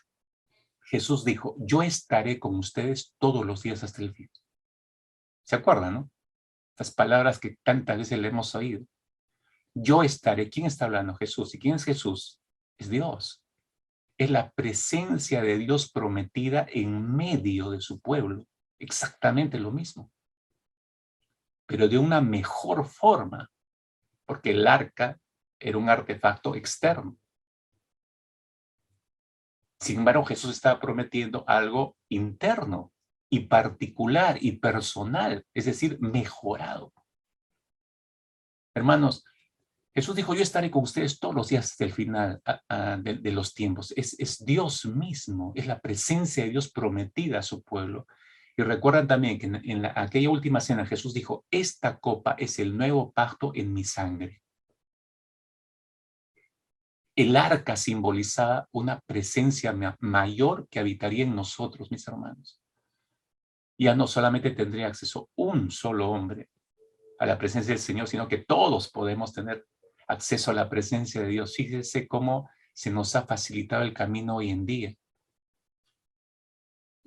Jesús dijo, yo estaré con ustedes todos los días hasta el fin. ¿Se acuerdan, no? Estas palabras que tantas veces le hemos oído. Yo estaré. ¿Quién está hablando? Jesús. ¿Y quién es Jesús? Es Dios. Es la presencia de Dios prometida en medio de su pueblo. Exactamente lo mismo. Pero de una mejor forma, porque el arca era un artefacto externo. Sin embargo, Jesús estaba prometiendo algo interno y particular y personal, es decir, mejorado. Hermanos, Jesús dijo, yo estaré con ustedes todos los días hasta el final de los tiempos. Es Dios mismo, es la presencia de Dios prometida a su pueblo. Y recuerdan también que en aquella última cena Jesús dijo, esta copa es el nuevo pacto en mi sangre. El arca simbolizaba una presencia mayor que habitaría en nosotros, mis hermanos. Ya no solamente tendría acceso un solo hombre a la presencia del Señor, sino que todos podemos tener acceso a la presencia de Dios. Fíjese cómo se nos ha facilitado el camino hoy en día.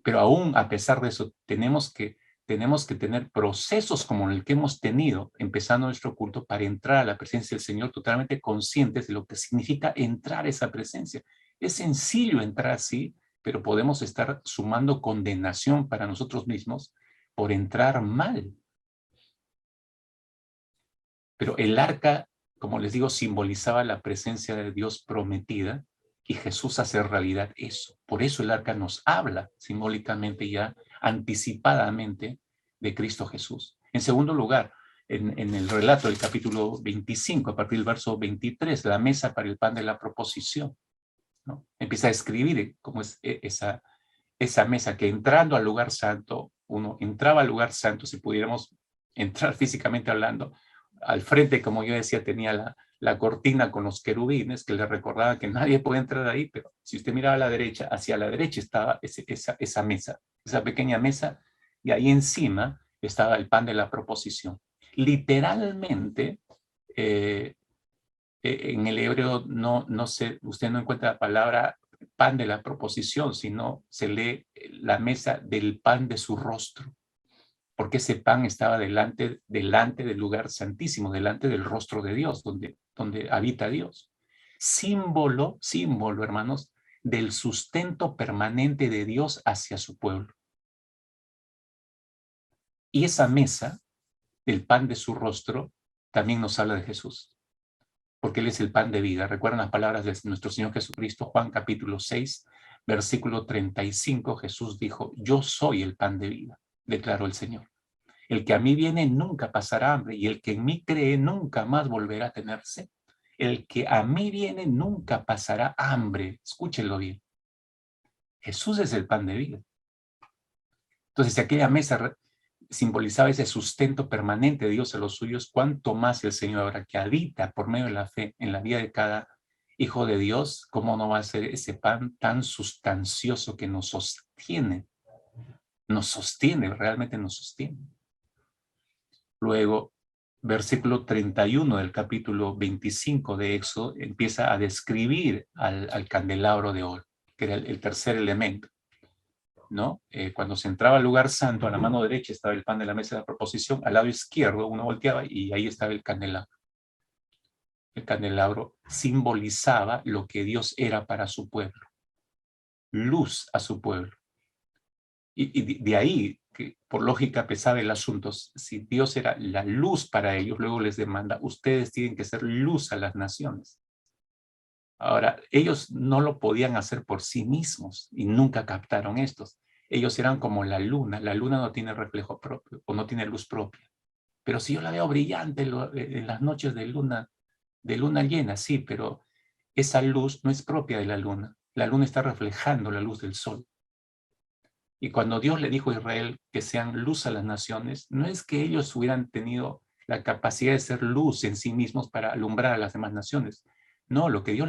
Pero aún a pesar de eso, tenemos que tener procesos como el que hemos tenido, empezando nuestro culto, para entrar a la presencia del Señor totalmente conscientes de lo que significa entrar a esa presencia. Es sencillo entrar así, pero podemos estar sumando condenación para nosotros mismos por entrar mal. Pero el arca, como les digo, simbolizaba la presencia de Dios prometida Y Jesús hace realidad eso. Por eso el arca nos habla simbólicamente ya, anticipadamente, de Cristo Jesús. En segundo lugar, en el relato del capítulo 25, a partir del verso 23, la mesa para el pan de la proposición, ¿no? Empieza a describir cómo es esa mesa que entrando al lugar santo, uno entraba al lugar santo, si pudiéramos entrar físicamente hablando, al frente, como yo decía, tenía la cortina con los querubines que le recordaba que nadie puede entrar ahí, pero si usted miraba a la derecha, hacia la derecha estaba esa mesa, esa pequeña mesa, y ahí encima estaba el pan de la proposición. Literalmente, en el hebreo usted no encuentra la palabra pan de la proposición, sino se lee la mesa del pan de su rostro, porque ese pan estaba delante del lugar santísimo, delante del rostro de Dios, donde habita Dios. Símbolo, hermanos, del sustento permanente de Dios hacia su pueblo. Y esa mesa, el pan de su rostro, también nos habla de Jesús, porque Él es el pan de vida. Recuerdan las palabras de nuestro Señor Jesucristo, Juan capítulo 6, versículo 35, Jesús dijo, yo soy el pan de vida, declaró el Señor. El que a mí viene nunca pasará hambre, y el que en mí cree nunca más volverá a tener sed. El que a mí viene nunca pasará hambre. Escúchenlo bien. Jesús es el pan de vida. Entonces, si aquella mesa simbolizaba ese sustento permanente de Dios a los suyos, cuánto más el Señor ahora que habita por medio de la fe en la vida de cada hijo de Dios, cómo no va a ser ese pan tan sustancioso que nos sostiene, realmente nos sostiene. Luego, versículo 31 del capítulo 25 de Éxodo empieza a describir al candelabro de oro, que era el tercer elemento, ¿no? Cuando se entraba al lugar santo, a la mano derecha estaba el pan de la mesa de la proposición, al lado izquierdo uno volteaba y ahí estaba el candelabro. El candelabro simbolizaba lo que Dios era para su pueblo, luz a su pueblo. Y de ahí, que por lógica pesaba el asunto, si Dios era la luz para ellos, luego les demanda, ustedes tienen que ser luz a las naciones. Ahora, ellos no lo podían hacer por sí mismos y nunca captaron estos. Ellos eran como la luna no tiene reflejo propio o no tiene luz propia. Pero si yo la veo brillante en las noches de luna llena, sí, pero esa luz no es propia de la luna. La luna está reflejando la luz del sol. Y cuando Dios le dijo a Israel que sean luz a las naciones, no es que ellos hubieran tenido la capacidad de ser luz en sí mismos para alumbrar a las demás naciones. No, lo que Dios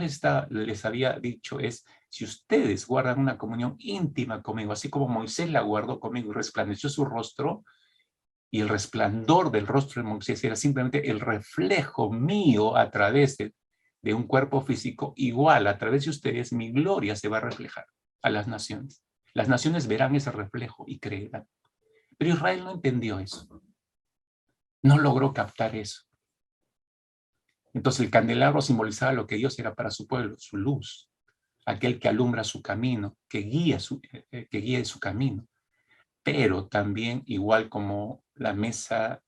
les había dicho es, si ustedes guardan una comunión íntima conmigo, así como Moisés la guardó conmigo y resplandeció su rostro, y el resplandor del rostro de Moisés era simplemente el reflejo mío a través de un cuerpo físico, igual a través de ustedes mi gloria se va a reflejar a las naciones. Las naciones verán ese reflejo y creerán. Pero Israel no entendió eso. No logró captar eso. Entonces el candelabro simbolizaba lo que Dios era para su pueblo, su luz, aquel que alumbra su camino, que guíe su camino. Pero también, igual como la mesa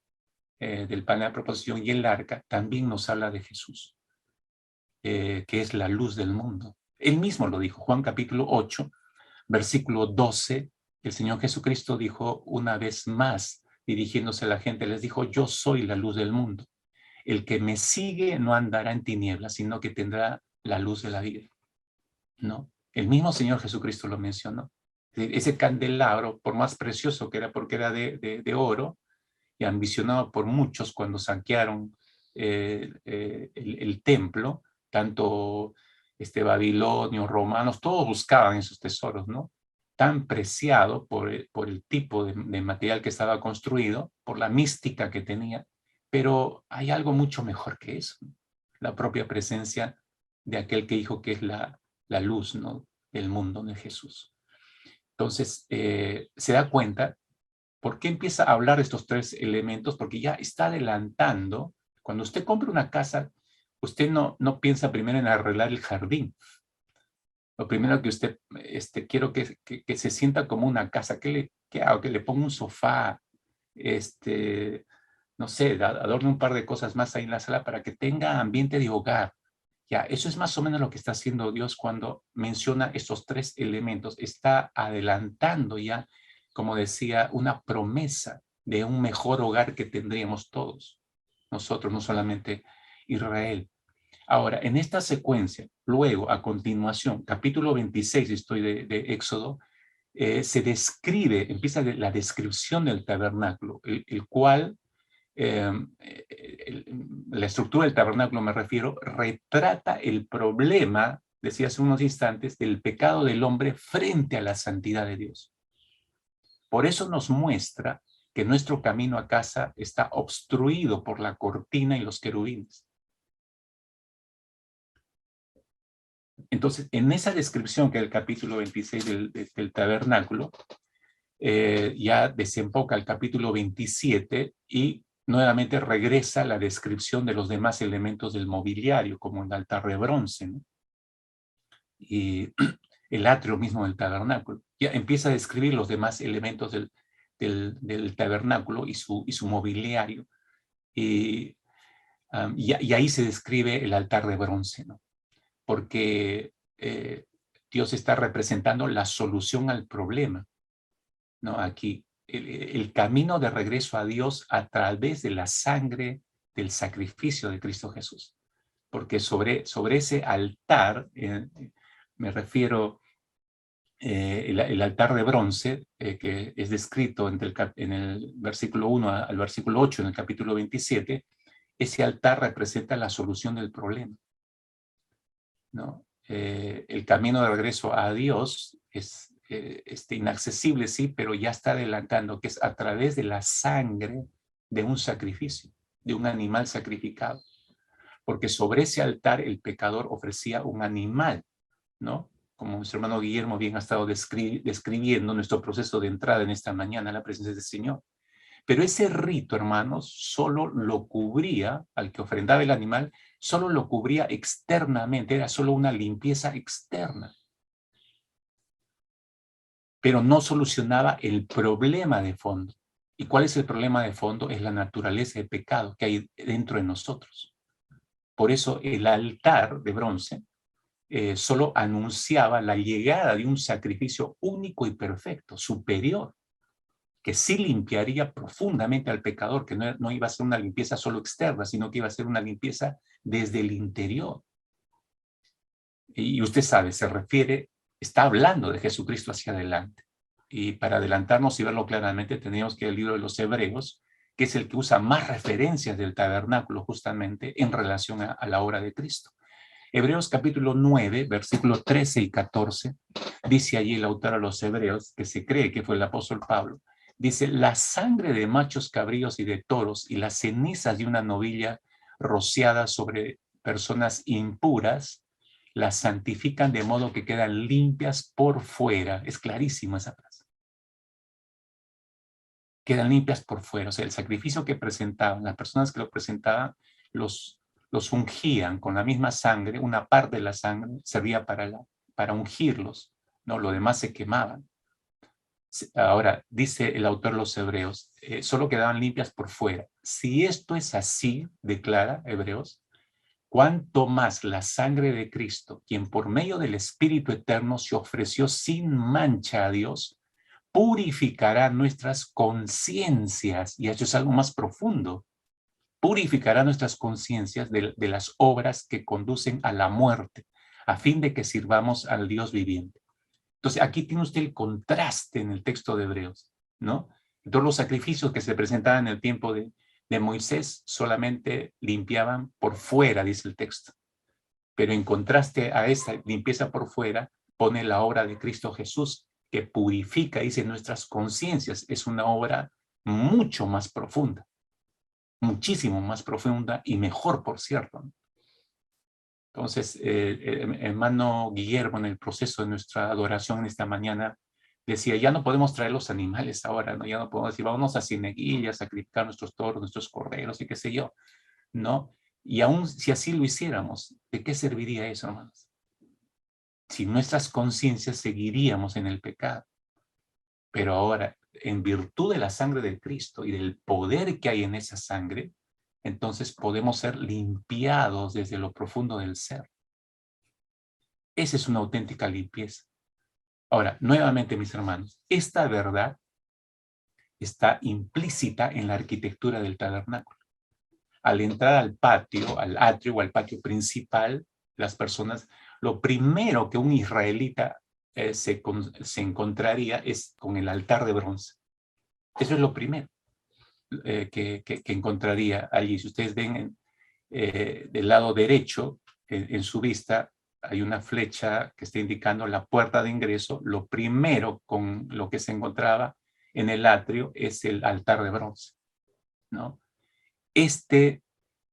del pan de la proposición y el arca, también nos habla de Jesús, que es la luz del mundo. Él mismo lo dijo, Juan capítulo 8, versículo 12, el Señor Jesucristo dijo una vez más, dirigiéndose a la gente, les dijo, yo soy la luz del mundo. El que me sigue no andará en tinieblas, sino que tendrá la luz de la vida. ¿No? El mismo Señor Jesucristo lo mencionó. Ese candelabro, por más precioso que era, porque era de oro, y ambicionado por muchos cuando saquearon el templo, tanto babilonios, romanos, todos buscaban esos tesoros, ¿no? Tan preciado por el tipo de material que estaba construido, por la mística que tenía, pero hay algo mucho mejor que eso, la propia presencia de aquel que dijo que es la luz, ¿no?, del mundo, de Jesús. Entonces, se da cuenta. ¿Por qué empieza a hablar de estos tres elementos? Porque ya está adelantando. Cuando usted compra una casa, usted no piensa primero en arreglar el jardín. Lo primero que usted, quiero que se sienta como una casa. ¿Qué hago? Que le ponga un sofá, no sé, adorne un par de cosas más ahí en la sala para que tenga ambiente de hogar. Ya, eso es más o menos lo que está haciendo Dios cuando menciona estos tres elementos. Está adelantando ya, como decía, una promesa de un mejor hogar que tendríamos todos. Nosotros, no solamente Israel. Ahora, en esta secuencia, luego, a continuación, capítulo 26, estoy de Éxodo, se describe, empieza la descripción del tabernáculo, el cual la estructura del tabernáculo, me refiero, retrata el problema, decía hace unos instantes, del pecado del hombre frente a la santidad de Dios. Por eso nos muestra que nuestro camino a casa está obstruido por la cortina y los querubines. Entonces, en esa descripción que es el capítulo 26 del tabernáculo, ya desemboca el capítulo 27 y nuevamente regresa la descripción de los demás elementos del mobiliario, como el altar de bronce, ¿no? Y el atrio mismo del tabernáculo. Ya empieza a describir los demás elementos del tabernáculo y su mobiliario. Y ahí se describe el altar de bronce, ¿no? Porque Dios está representando la solución al problema, ¿no? Aquí, el camino de regreso a Dios a través de la sangre del sacrificio de Cristo Jesús. Porque sobre ese altar, me refiero el altar de bronce, que es descrito en el versículo 1 al versículo 8 en el capítulo 27, ese altar representa la solución del problema, ¿no? El camino de regreso a Dios es inaccesible, sí, pero ya está adelantando que es a través de la sangre de un sacrificio, de un animal sacrificado. Porque sobre ese altar el pecador ofrecía un animal, ¿no? Como nuestro hermano Guillermo bien ha estado describiendo nuestro proceso de entrada en esta mañana a la presencia del Señor. Pero ese rito, hermanos, solo lo cubría, al que ofrendaba el animal, solo lo cubría externamente, era solo una limpieza externa. Pero no solucionaba el problema de fondo. ¿Y cuál es el problema de fondo? Es la naturaleza de pecado que hay dentro de nosotros. Por eso el altar de bronce solo anunciaba la llegada de un sacrificio único y perfecto, superior, que sí limpiaría profundamente al pecador, que no iba a ser una limpieza solo externa, sino que iba a ser una limpieza desde el interior. Y usted sabe, está hablando de Jesucristo hacia adelante. Y para adelantarnos y verlo claramente, tenemos que el libro de los Hebreos, que es el que usa más referencias del tabernáculo justamente en relación a la obra de Cristo. Hebreos capítulo 9, versículos 13 y 14, dice allí el autor a los Hebreos, que se cree que fue el apóstol Pablo, dice, la sangre de machos cabríos y de toros y las cenizas de una novilla rociadas sobre personas impuras, las santifican de modo que quedan limpias por fuera. Es clarísima esa frase. Quedan limpias por fuera. O sea, el sacrificio que presentaban, las personas que lo presentaban, los ungían con la misma sangre, una parte de la sangre servía para ungirlos, ¿no? Lo demás se quemaban. Ahora, dice el autor de los Hebreos, solo quedaban limpias por fuera. Si esto es así, declara Hebreos, cuánto más la sangre de Cristo, quien por medio del Espíritu Eterno se ofreció sin mancha a Dios, purificará nuestras conciencias, y eso es algo más profundo, purificará nuestras conciencias de las obras que conducen a la muerte, a fin de que sirvamos al Dios viviente. Entonces, aquí tiene usted el contraste en el texto de Hebreos, ¿no? Todos los sacrificios que se presentaban en el tiempo de Moisés solamente limpiaban por fuera, dice el texto. Pero en contraste a esa limpieza por fuera, pone la obra de Cristo Jesús, que purifica, dice, nuestras conciencias. Es una obra mucho más profunda, muchísimo más profunda y mejor, por cierto. Entonces, hermano Guillermo, en el proceso de nuestra adoración en esta mañana, decía, ya no podemos traer los animales ahora, ¿no? Ya no podemos decir, vámonos a Cieneguilla a sacrificar nuestros toros, nuestros corderos y qué sé yo, ¿no? Y aún si así lo hiciéramos, ¿de qué serviría eso, hermanos? Si nuestras conciencias seguiríamos en el pecado. Pero ahora, en virtud de la sangre de Cristo y del poder que hay en esa sangre, entonces podemos ser limpiados desde lo profundo del ser. Esa es una auténtica limpieza. Ahora, nuevamente, mis hermanos, esta verdad está implícita en la arquitectura del tabernáculo. Al entrar al patio, al atrio o al patio principal, las personas, lo primero que un israelita se encontraría es con el altar de bronce. Eso es lo primero que encontraría allí. Si ustedes ven del lado derecho, en su vista, hay una flecha que está indicando la puerta de ingreso. Lo primero con lo que se encontraba en el atrio es el altar de bronce, ¿no? Este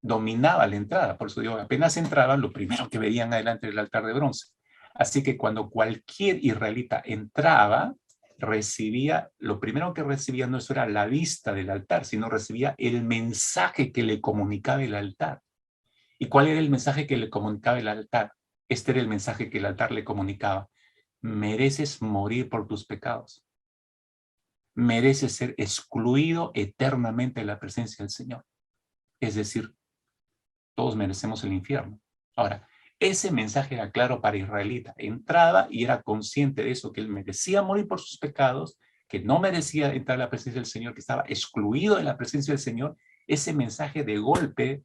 dominaba la entrada, por eso digo, apenas entraban, lo primero que veían adelante era el altar de bronce. Así que cuando cualquier israelita entraba, recibía, lo primero que recibía no era la vista del altar, sino recibía el mensaje que le comunicaba el altar. ¿Y cuál era el mensaje que le comunicaba el altar? Este era el mensaje que el altar le comunicaba. Mereces morir por tus pecados. Mereces ser excluido eternamente de la presencia del Señor. Es decir, todos merecemos el infierno. Ahora, ese mensaje era claro para israelita. Entraba y era consciente de eso, que él merecía morir por sus pecados, que no merecía entrar a la presencia del Señor, que estaba excluido de la presencia del Señor. Ese mensaje de golpe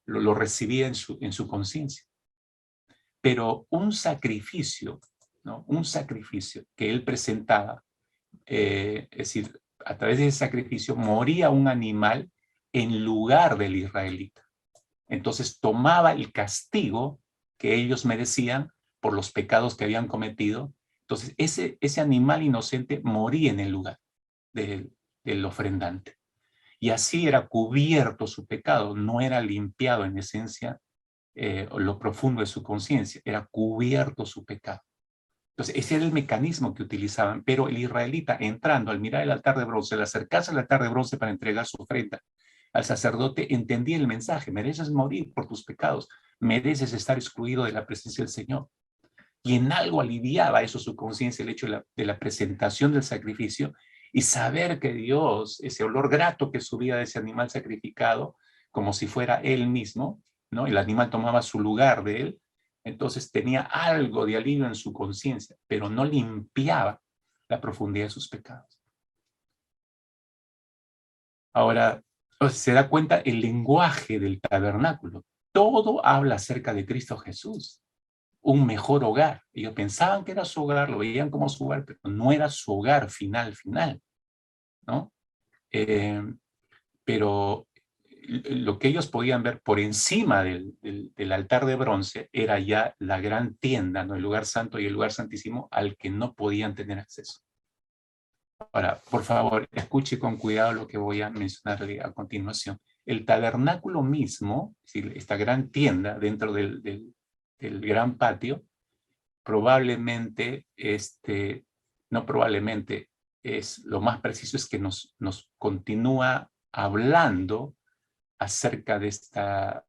lo recibía en su conciencia. Pero un sacrificio, ¿no? Un sacrificio que él presentaba, es decir, a través de ese sacrificio moría un animal en lugar del israelita. Entonces tomaba el castigo que ellos merecían por los pecados que habían cometido. Entonces ese animal inocente moría en el lugar del ofrendante. Y así era cubierto su pecado, no era limpiado en esencia lo profundo de su conciencia, era cubierto su pecado. Entonces, ese era el mecanismo que utilizaban, pero el israelita entrando al mirar el altar de bronce, al acercarse al altar de bronce para entregar su ofrenda al sacerdote, entendía el mensaje: mereces morir por tus pecados, mereces estar excluido de la presencia del Señor. Y en algo aliviaba eso su conciencia, el hecho de la presentación del sacrificio, y saber que Dios, ese olor grato que subía de ese animal sacrificado, como si fuera él mismo, ¿no? El animal tomaba su lugar de él, entonces tenía algo de alivio en su conciencia, pero no limpiaba la profundidad de sus pecados. Ahora, se da cuenta el lenguaje del tabernáculo. Todo habla acerca de Cristo Jesús. Un mejor hogar. Ellos pensaban que era su hogar, lo veían como su hogar, pero no era su hogar final, ¿no? Pero lo que ellos podían ver por encima del altar de bronce era ya la gran tienda, ¿no? El lugar santo y el lugar santísimo al que no podían tener acceso. Ahora, por favor, escuche con cuidado lo que voy a mencionarle a continuación. El tabernáculo mismo, esta gran tienda dentro del gran patio, probablemente, no probablemente, es lo más preciso, es que nos continúa hablando acerca de esta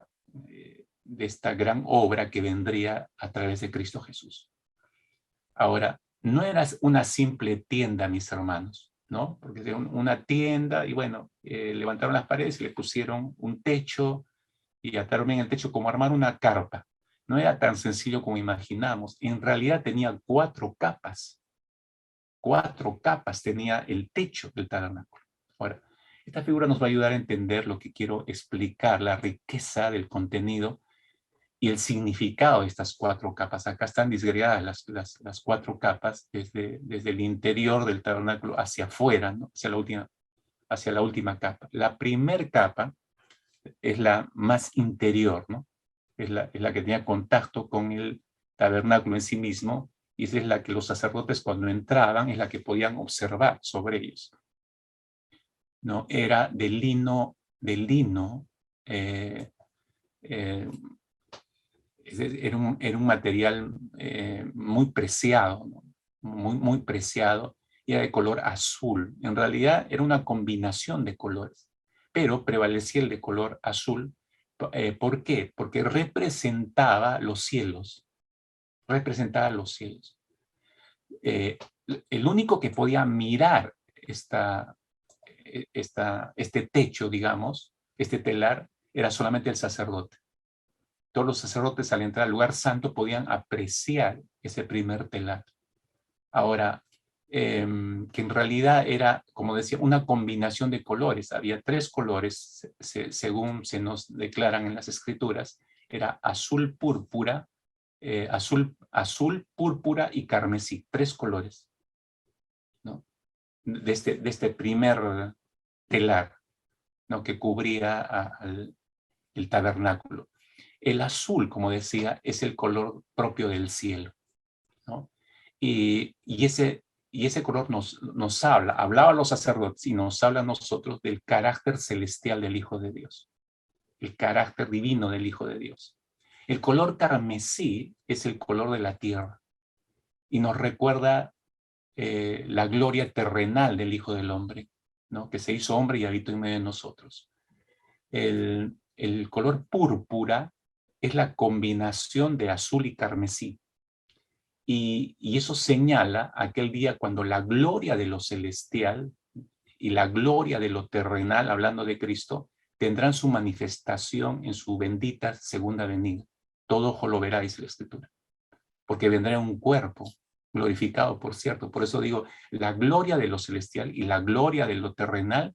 gran obra que vendría a través de Cristo Jesús. Ahora, no era una simple tienda, mis hermanos, ¿no? Porque era una tienda y bueno, levantaron las paredes y le pusieron un techo y ataron en el techo como armar una carpa. No era tan sencillo como imaginamos. En realidad tenía 4 capas. 4 capas tenía el techo del tabernáculo. Ahora, esta figura nos va a ayudar a entender lo que quiero explicar, la riqueza del contenido y el significado de estas 4 capas. Acá están disgregadas las 4 capas desde el interior del tabernáculo hacia afuera, ¿no? hacia la última capa. La primera capa es la más interior, ¿no? Es la que tenía contacto con el tabernáculo en sí mismo, y esa es la que los sacerdotes cuando entraban, es la que podían observar sobre ellos. ¿No? Era de lino, era un material muy preciado, ¿no? Muy preciado, y era de color azul. En realidad era una combinación de colores, pero prevalecía el de color azul. ¿Por qué? Porque representaba los cielos. Representaba los cielos. El único que podía mirar este techo, digamos, este telar, era solamente el sacerdote. Todos los sacerdotes al entrar al lugar santo podían apreciar ese primer telar. Ahora, que en realidad era, como decía, una combinación de colores. Había 3 colores, según se nos declaran en las escrituras. Era azul, púrpura, azul, púrpura y carmesí. 3 colores, ¿no? De este primer telar, ¿no? Que cubría el tabernáculo. El azul, como decía, es el color propio del cielo, ¿no? Y ese color nos hablaba a los sacerdotes y nos habla a nosotros del carácter celestial del Hijo de Dios, el carácter divino del Hijo de Dios. El color carmesí es el color de la tierra y nos recuerda la gloria terrenal del Hijo del Hombre, ¿no? Que se hizo hombre y habitó en medio de nosotros. El color púrpura es la combinación de azul y carmesí. Y eso señala aquel día cuando la gloria de lo celestial y la gloria de lo terrenal, hablando de Cristo, tendrán su manifestación en su bendita segunda venida. Todo ojo lo verá, dice la Escritura, porque vendrá un cuerpo glorificado, por cierto. Por eso digo, la gloria de lo celestial y la gloria de lo terrenal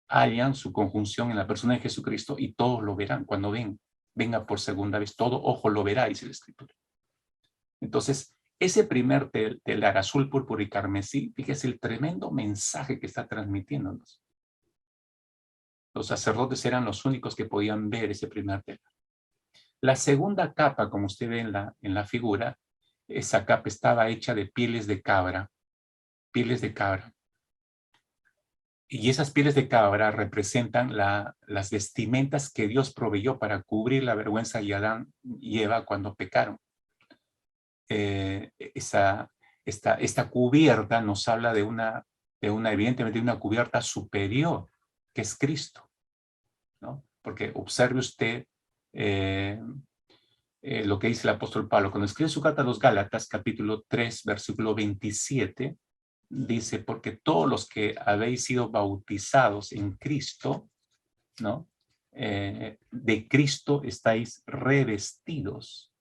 hallan su conjunción en la persona de Jesucristo y todos lo verán cuando venga por segunda vez. Todo ojo lo verá, dice la Escritura. Entonces, ese primer telar azul, púrpura y carmesí, fíjese el tremendo mensaje que está transmitiéndonos. Los sacerdotes eran los únicos que podían ver ese primer telar. La segunda capa, como usted ve en la figura, esa capa estaba hecha de pieles de cabra. Pieles de cabra. Y esas pieles de cabra representan las vestimentas que Dios proveyó para cubrir la vergüenza de Adán y Eva cuando pecaron. Esta cubierta nos habla evidentemente, de una cubierta superior, que es Cristo, ¿no? Porque observe usted lo que dice el apóstol Pablo. Cuando escribe su carta a los Gálatas, capítulo 3, versículo 27, dice, porque todos los que habéis sido bautizados en Cristo, ¿no? De Cristo estáis revestidos.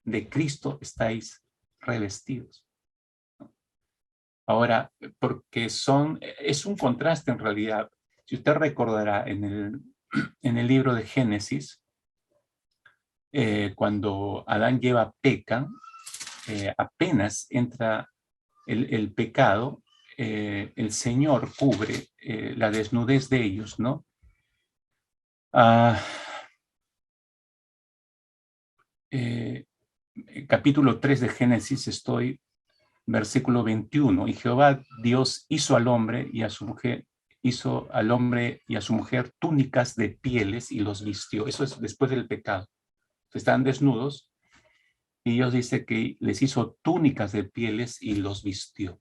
De Cristo estáis revestidos. Ahora, porque es un contraste en realidad. Si usted recordará en el libro de Génesis, cuando Adán y Eva pecan, apenas entra el pecado, el Señor cubre la desnudez de ellos, ¿no? Capítulo 3 de Génesis, versículo 21, y Jehová Dios hizo al hombre y a su mujer túnicas de pieles y los vistió. Eso es después del pecado. Están desnudos y Dios dice que les hizo túnicas de pieles y los vistió.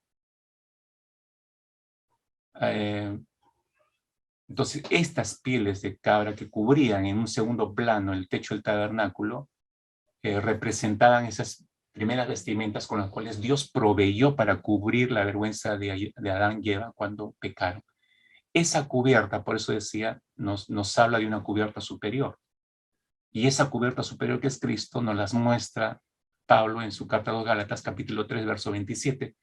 Entonces, estas pieles de cabra que cubrían en un segundo plano el techo del tabernáculo, representaban esas primeras vestimentas con las cuales Dios proveyó para cubrir la vergüenza de Adán y Eva cuando pecaron. Esa cubierta, por eso decía, nos habla de una cubierta superior. Y esa cubierta superior que es Cristo nos las muestra Pablo en su carta a los Gálatas, capítulo 3, verso 27.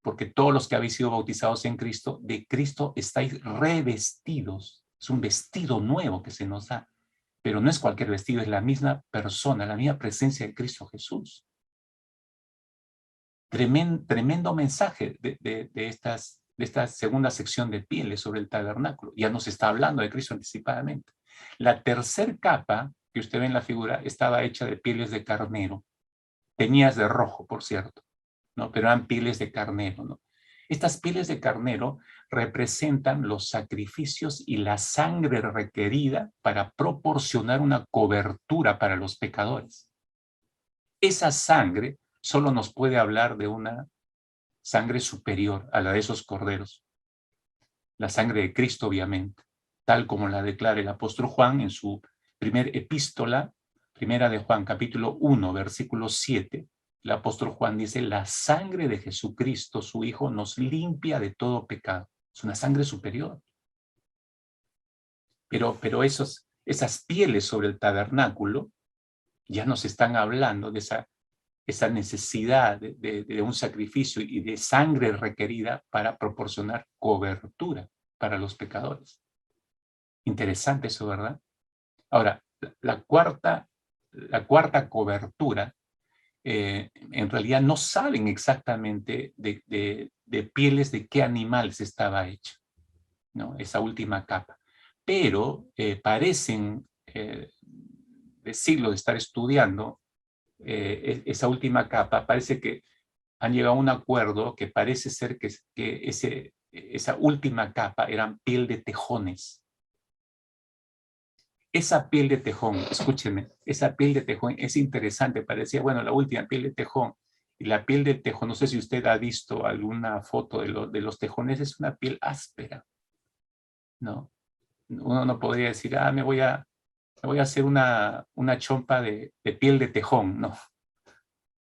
Porque todos los que habéis sido bautizados en Cristo, de Cristo estáis revestidos. Es un vestido nuevo que se nos da. Pero no es cualquier vestido, es la misma persona, la misma presencia de Cristo Jesús. Tremendo mensaje de esta segunda sección de pieles sobre el tabernáculo. Ya nos está hablando de Cristo anticipadamente. La tercer capa que usted ve en la figura estaba hecha de pieles de carnero. Teñidas de rojo, por cierto, ¿no? Pero eran pieles de carnero, ¿no? Estas pieles de carnero representan los sacrificios y la sangre requerida para proporcionar una cobertura para los pecadores. Esa sangre solo nos puede hablar de una sangre superior a la de esos corderos. La sangre de Cristo, obviamente, tal como la declara el apóstol Juan en su primer epístola, primera de Juan, capítulo 1, versículo 7. El apóstol Juan dice, la sangre de Jesucristo, su Hijo, nos limpia de todo pecado. Es una sangre superior. Pero esas pieles sobre el tabernáculo ya nos están hablando de esa necesidad de un sacrificio y de sangre requerida para proporcionar cobertura para los pecadores. Interesante eso, ¿verdad? Ahora, la cuarta cobertura, en realidad no saben exactamente de pieles de qué animales estaba hecha, ¿no? Esa última capa. Pero parecen decirlo, de estar estudiando esa última capa, parece que han llegado a un acuerdo que parece ser que esa última capa eran piel de tejones. Esa piel de tejón, escúchenme, esa piel de tejón es interesante, parecía, bueno, la última piel de tejón. Y la piel de tejón, no sé si usted ha visto alguna foto de los tejones, es una piel áspera, ¿no? Uno no podría decir, me voy a hacer una chompa de piel de tejón, no.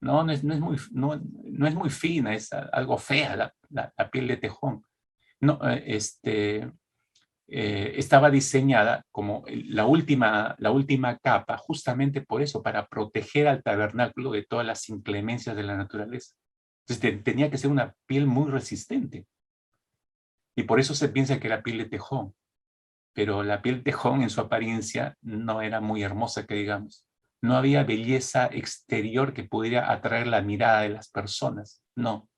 No, no es muy fina, es algo fea la piel de tejón. No, estaba diseñada como la última capa, justamente por eso, para proteger al tabernáculo de todas las inclemencias de la naturaleza. Entonces tenía que ser una piel muy resistente. Y por eso se piensa que era piel de tejón. Pero la piel de tejón en su apariencia no era muy hermosa, que digamos. No había belleza exterior que pudiera atraer la mirada de las personas, no.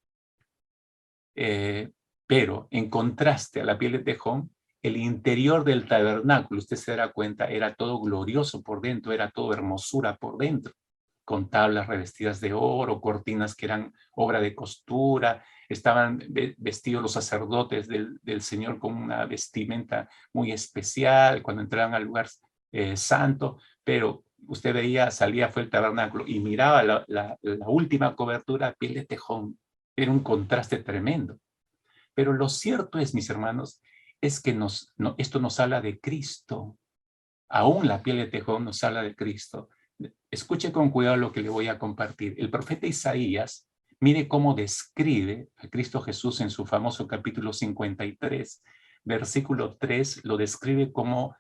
Pero en contraste a la piel de tejón, el interior del tabernáculo, usted se dará cuenta, era todo glorioso por dentro, era todo hermosura por dentro, con tablas revestidas de oro, cortinas que eran obra de costura, estaban vestidos los sacerdotes del Señor con una vestimenta muy especial cuando entraban al lugar santo, pero usted veía, salía, fue el tabernáculo y miraba la última cobertura, piel de tejón. Era un contraste tremendo. Pero lo cierto es, mis hermanos, es que esto nos habla de Cristo. Aún la piel de tejón nos habla de Cristo. Escuche con cuidado lo que le voy a compartir. El profeta Isaías, mire cómo describe a Cristo Jesús en su famoso capítulo 53, versículo 3, lo describe como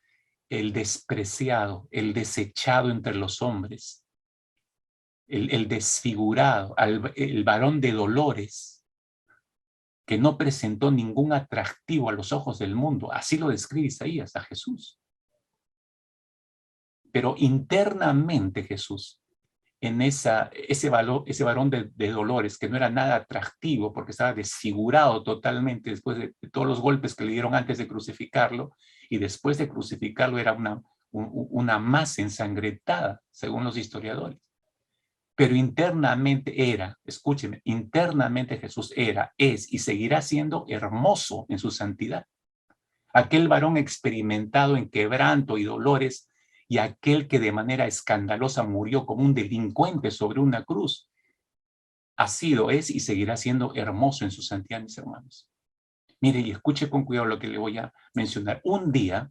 el despreciado, el desechado entre los hombres, el desfigurado, el varón de dolores, que no presentó ningún atractivo a los ojos del mundo. Así lo describe Isaías a Jesús. Pero internamente Jesús, en ese varón de dolores, que no era nada atractivo porque estaba desfigurado totalmente después de todos los golpes que le dieron antes de crucificarlo, y después de crucificarlo era una masa ensangrentada, según los historiadores. Pero internamente era, escúcheme, internamente Jesús era, es y seguirá siendo hermoso en su santidad. Aquel varón experimentado en quebranto y dolores, y aquel que de manera escandalosa murió como un delincuente sobre una cruz, ha sido, es y seguirá siendo hermoso en su santidad, mis hermanos. Mire, y escuche con cuidado lo que le voy a mencionar. Un día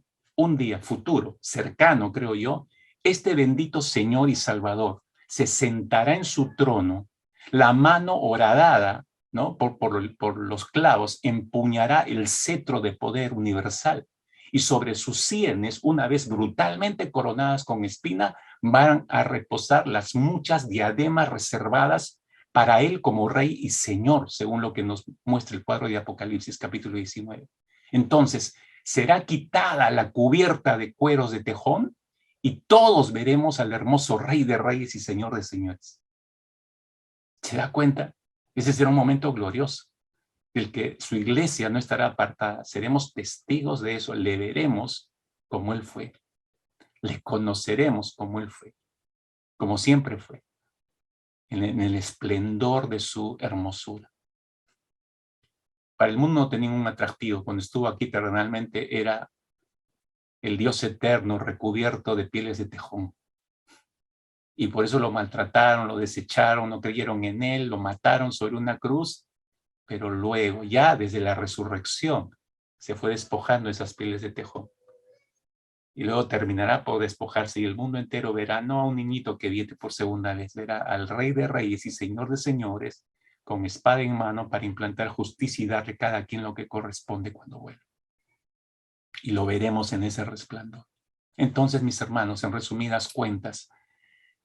futuro, cercano, creo yo, este bendito Señor y Salvador se sentará en su trono, la mano horadada, ¿no? por los clavos, empuñará el cetro de poder universal, y sobre sus sienes, una vez brutalmente coronadas con espina, van a reposar las muchas diademas reservadas para él como rey y señor, según lo que nos muestra el cuadro de Apocalipsis capítulo 19. Entonces, será quitada la cubierta de cueros de tejón y todos veremos al hermoso rey de reyes y señor de señores. ¿Se da cuenta? Ese será un momento glorioso, del que su iglesia no estará apartada. Seremos testigos de eso, le veremos como él fue, le conoceremos como él fue, como siempre fue, en el esplendor de su hermosura. Para el mundo no tenía un atractivo. Cuando estuvo aquí terrenalmente era el Dios eterno recubierto de pieles de tejón. Y por eso lo maltrataron, lo desecharon, no creyeron en él, lo mataron sobre una cruz, pero luego, ya desde la resurrección, se fue despojando esas pieles de tejón. Y luego terminará por despojarse y el mundo entero verá no a un niñito que viene por segunda vez, verá al Rey de Reyes y Señor de Señores con espada en mano para implantar justicia y darle a cada quien lo que corresponde cuando vuelva. Y lo veremos en ese resplandor. Entonces, mis hermanos, en resumidas cuentas,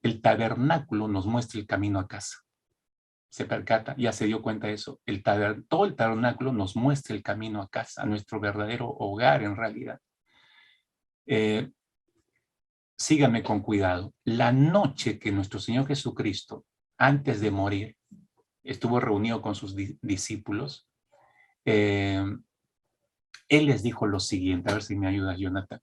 el tabernáculo nos muestra el camino a casa. ¿Se percata? Ya se dio cuenta de eso. Todo el tabernáculo nos muestra el camino a casa, a nuestro verdadero hogar en realidad. Síganme con cuidado. La noche que nuestro Señor Jesucristo, antes de morir, estuvo reunido con sus discípulos, Él les dijo lo siguiente, a ver si me ayuda, Jonathan.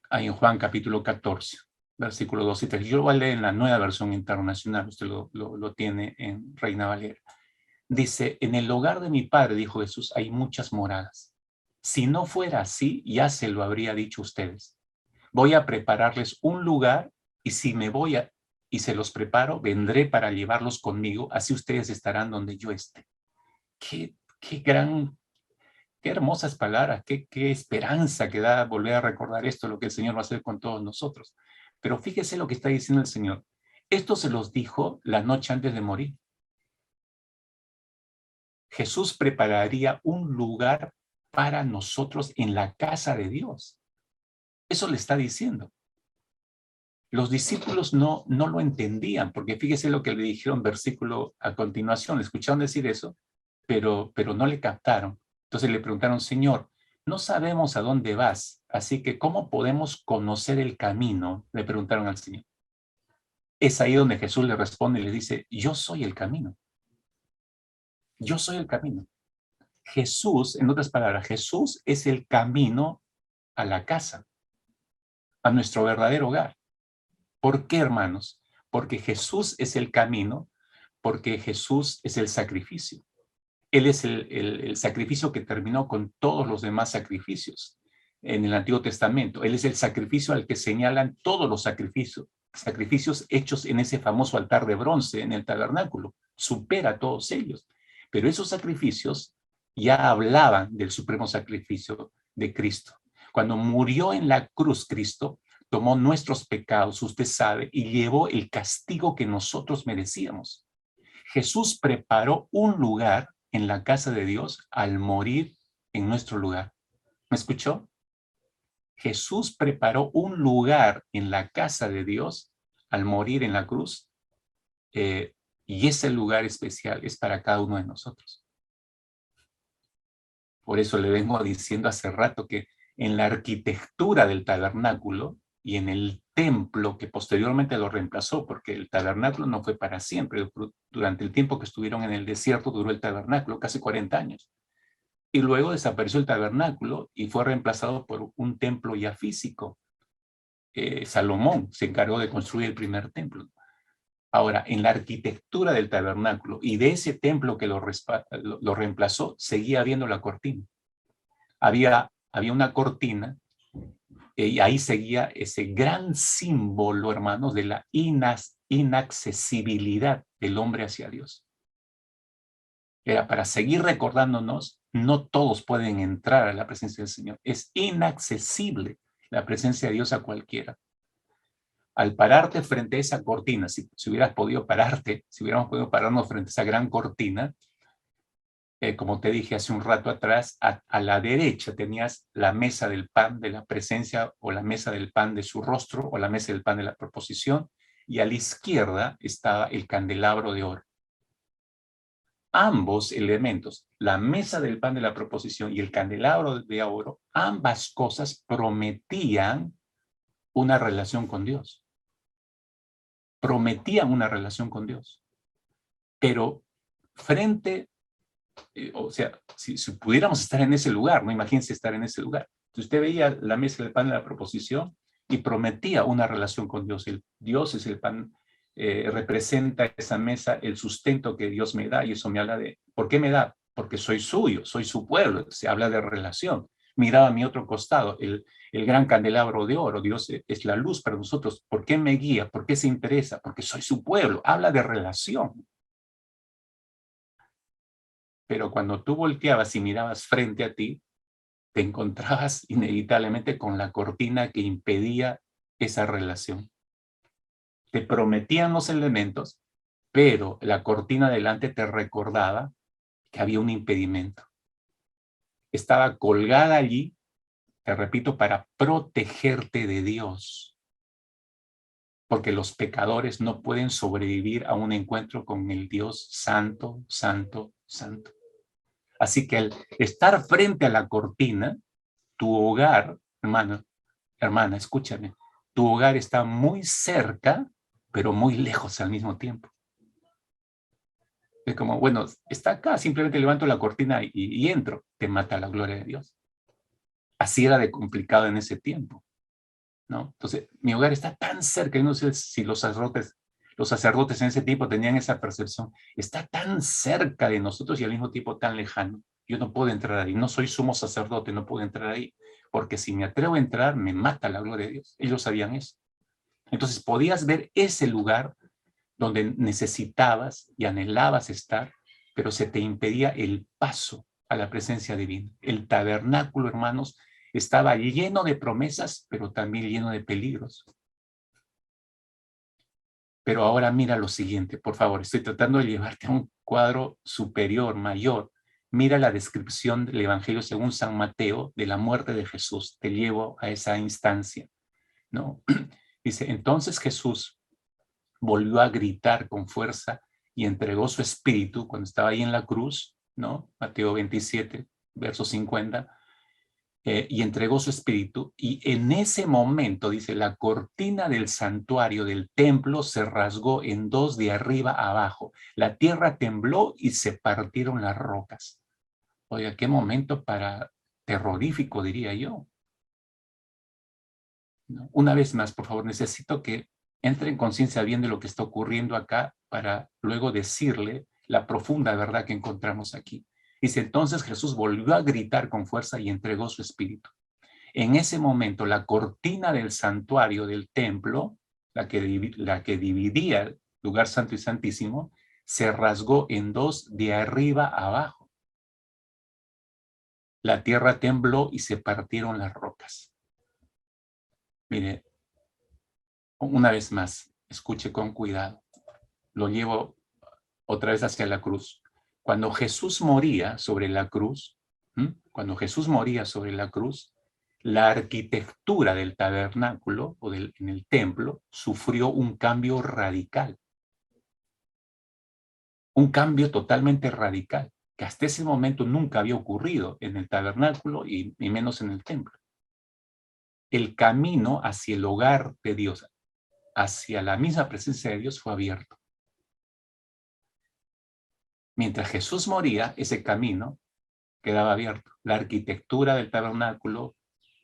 Ahí en Juan capítulo 14, versículo 2 y 3. Yo lo voy a leer en la Nueva Versión Internacional, usted lo tiene en Reina Valera. Dice, en el hogar de mi Padre, dijo Jesús, hay muchas moradas. Si no fuera así, ya se lo habría dicho a ustedes. Voy a prepararles un lugar y si me voy y se los preparo, vendré para llevarlos conmigo, así ustedes estarán donde yo esté. Qué hermosas palabras, qué esperanza que da volver a recordar esto, lo que el Señor va a hacer con todos nosotros. Pero fíjese lo que está diciendo el Señor. Esto se los dijo la noche antes de morir. Jesús prepararía un lugar para nosotros en la casa de Dios. Eso le está diciendo. Los discípulos no lo entendían, porque fíjese lo que le dijeron versículo a continuación. Le escucharon decir eso, pero no le captaron. Entonces le preguntaron, Señor, no sabemos a dónde vas, así que ¿cómo podemos conocer el camino? Le preguntaron al Señor. Es ahí donde Jesús le responde y le dice, yo soy el camino. Yo soy el camino. Jesús, en otras palabras, Jesús es el camino a la casa, a nuestro verdadero hogar. ¿Por qué, hermanos? Porque Jesús es el camino, porque Jesús es el sacrificio. Él es el sacrificio que terminó con todos los demás sacrificios en el Antiguo Testamento. Él es el sacrificio al que señalan todos los sacrificios hechos en ese famoso altar de bronce en el tabernáculo. Supera a todos ellos. Pero esos sacrificios ya hablaban del supremo sacrificio de Cristo. Cuando murió en la cruz Cristo, tomó nuestros pecados, usted sabe, y llevó el castigo que nosotros merecíamos. Jesús preparó un lugar en la casa de Dios al morir en nuestro lugar. ¿Me escuchó? Jesús preparó un lugar en la casa de Dios al morir en la cruz, y ese lugar especial es para cada uno de nosotros. Por eso le vengo diciendo hace rato que en la arquitectura del tabernáculo y en el templo que posteriormente lo reemplazó, porque el tabernáculo no fue para siempre. Durante el tiempo que estuvieron en el desierto duró el tabernáculo, casi 40 años. Y luego desapareció el tabernáculo y fue reemplazado por un templo ya físico. Salomón se encargó de construir el primer templo. Ahora, en la arquitectura del tabernáculo y de ese templo que lo reemplazó, seguía habiendo la cortina. Había una cortina y ahí seguía ese gran símbolo, hermanos, de la inaccesibilidad del hombre hacia Dios. Era para seguir recordándonos, no todos pueden entrar a la presencia del Señor. Es inaccesible la presencia de Dios a cualquiera. Al pararte frente a esa cortina, si hubieras podido pararte, si hubiéramos podido pararnos frente a esa gran cortina, como te dije hace un rato atrás, a la derecha tenías la mesa del pan de la presencia o la mesa del pan de su rostro o la mesa del pan de la proposición, y a la izquierda estaba el candelabro de oro. Ambos elementos, la mesa del pan de la proposición y el candelabro de oro, ambas cosas prometían una relación con Dios. Prometían una relación con Dios. Pero frente, o sea, si pudiéramos estar en ese lugar, no imagínense estar en ese lugar. Entonces usted veía la mesa del pan de la proposición y prometía una relación con Dios. Dios es el pan, representa esa mesa, el sustento que Dios me da, y eso me habla de, ¿por qué me da? Porque soy suyo, soy su pueblo, se habla de relación. Miraba a mi otro costado, el gran candelabro de oro, Dios es la luz para nosotros. ¿Por qué me guía? ¿Por qué se interesa? Porque soy su pueblo, habla de relación. Pero cuando tú volteabas y mirabas frente a ti, te encontrabas inevitablemente con la cortina que impedía esa relación. Te prometían los elementos, pero la cortina delante te recordaba que había un impedimento. Estaba colgada allí Te repito, para protegerte de Dios. Porque los pecadores no pueden sobrevivir a un encuentro con el Dios santo, santo, santo. Así que al estar frente a la cortina, tu hogar, hermana, escúchame, tu hogar está muy cerca, pero muy lejos al mismo tiempo. Es como, bueno, está acá, simplemente levanto la cortina y entro, te mata la gloria de Dios. Así era de complicado en ese tiempo, ¿no? Entonces, mi hogar está tan cerca, y no sé si los sacerdotes en ese tiempo tenían esa percepción, está tan cerca de nosotros y al mismo tiempo tan lejano. Yo no puedo entrar ahí, no soy sumo sacerdote, no puedo entrar ahí, porque si me atrevo a entrar, me mata la gloria de Dios. Ellos sabían eso. Entonces, podías ver ese lugar donde necesitabas y anhelabas estar, pero se te impedía el paso a la presencia divina. El tabernáculo, hermanos, estaba lleno de promesas, pero también lleno de peligros. Pero ahora mira lo siguiente, por favor, estoy tratando de llevarte a un cuadro superior, mayor. Mira la descripción del Evangelio según San Mateo de la muerte de Jesús. Te llevo a esa instancia, ¿no? Dice, entonces Jesús volvió a gritar con fuerza y entregó su espíritu cuando estaba ahí en la cruz, ¿no? Mateo 27, verso 50, y entregó su espíritu, y en ese momento, dice, la cortina del santuario del templo se rasgó en dos de arriba a abajo. La tierra tembló y se partieron las rocas. Oiga, qué momento terrorífico, diría yo. ¿No? Una vez más, por favor, necesito que entre en conciencia bien de lo que está ocurriendo acá para luego decirle la profunda verdad que encontramos aquí. Dice, entonces Jesús volvió a gritar con fuerza y entregó su espíritu. En ese momento, la cortina del santuario del templo, la que dividía el lugar santo y santísimo, se rasgó en dos de arriba a abajo. La tierra tembló y se partieron las rocas. Mire, una vez más, escuche con cuidado. Lo llevo otra vez hacia la cruz. Cuando Jesús moría sobre la cruz, la arquitectura del tabernáculo o en el templo sufrió un cambio radical. Un cambio totalmente radical, que hasta ese momento nunca había ocurrido en el tabernáculo y menos en el templo. El camino hacia el hogar de Dios, hacia la misma presencia de Dios, fue abierto. Mientras Jesús moría, ese camino quedaba abierto. La arquitectura del tabernáculo,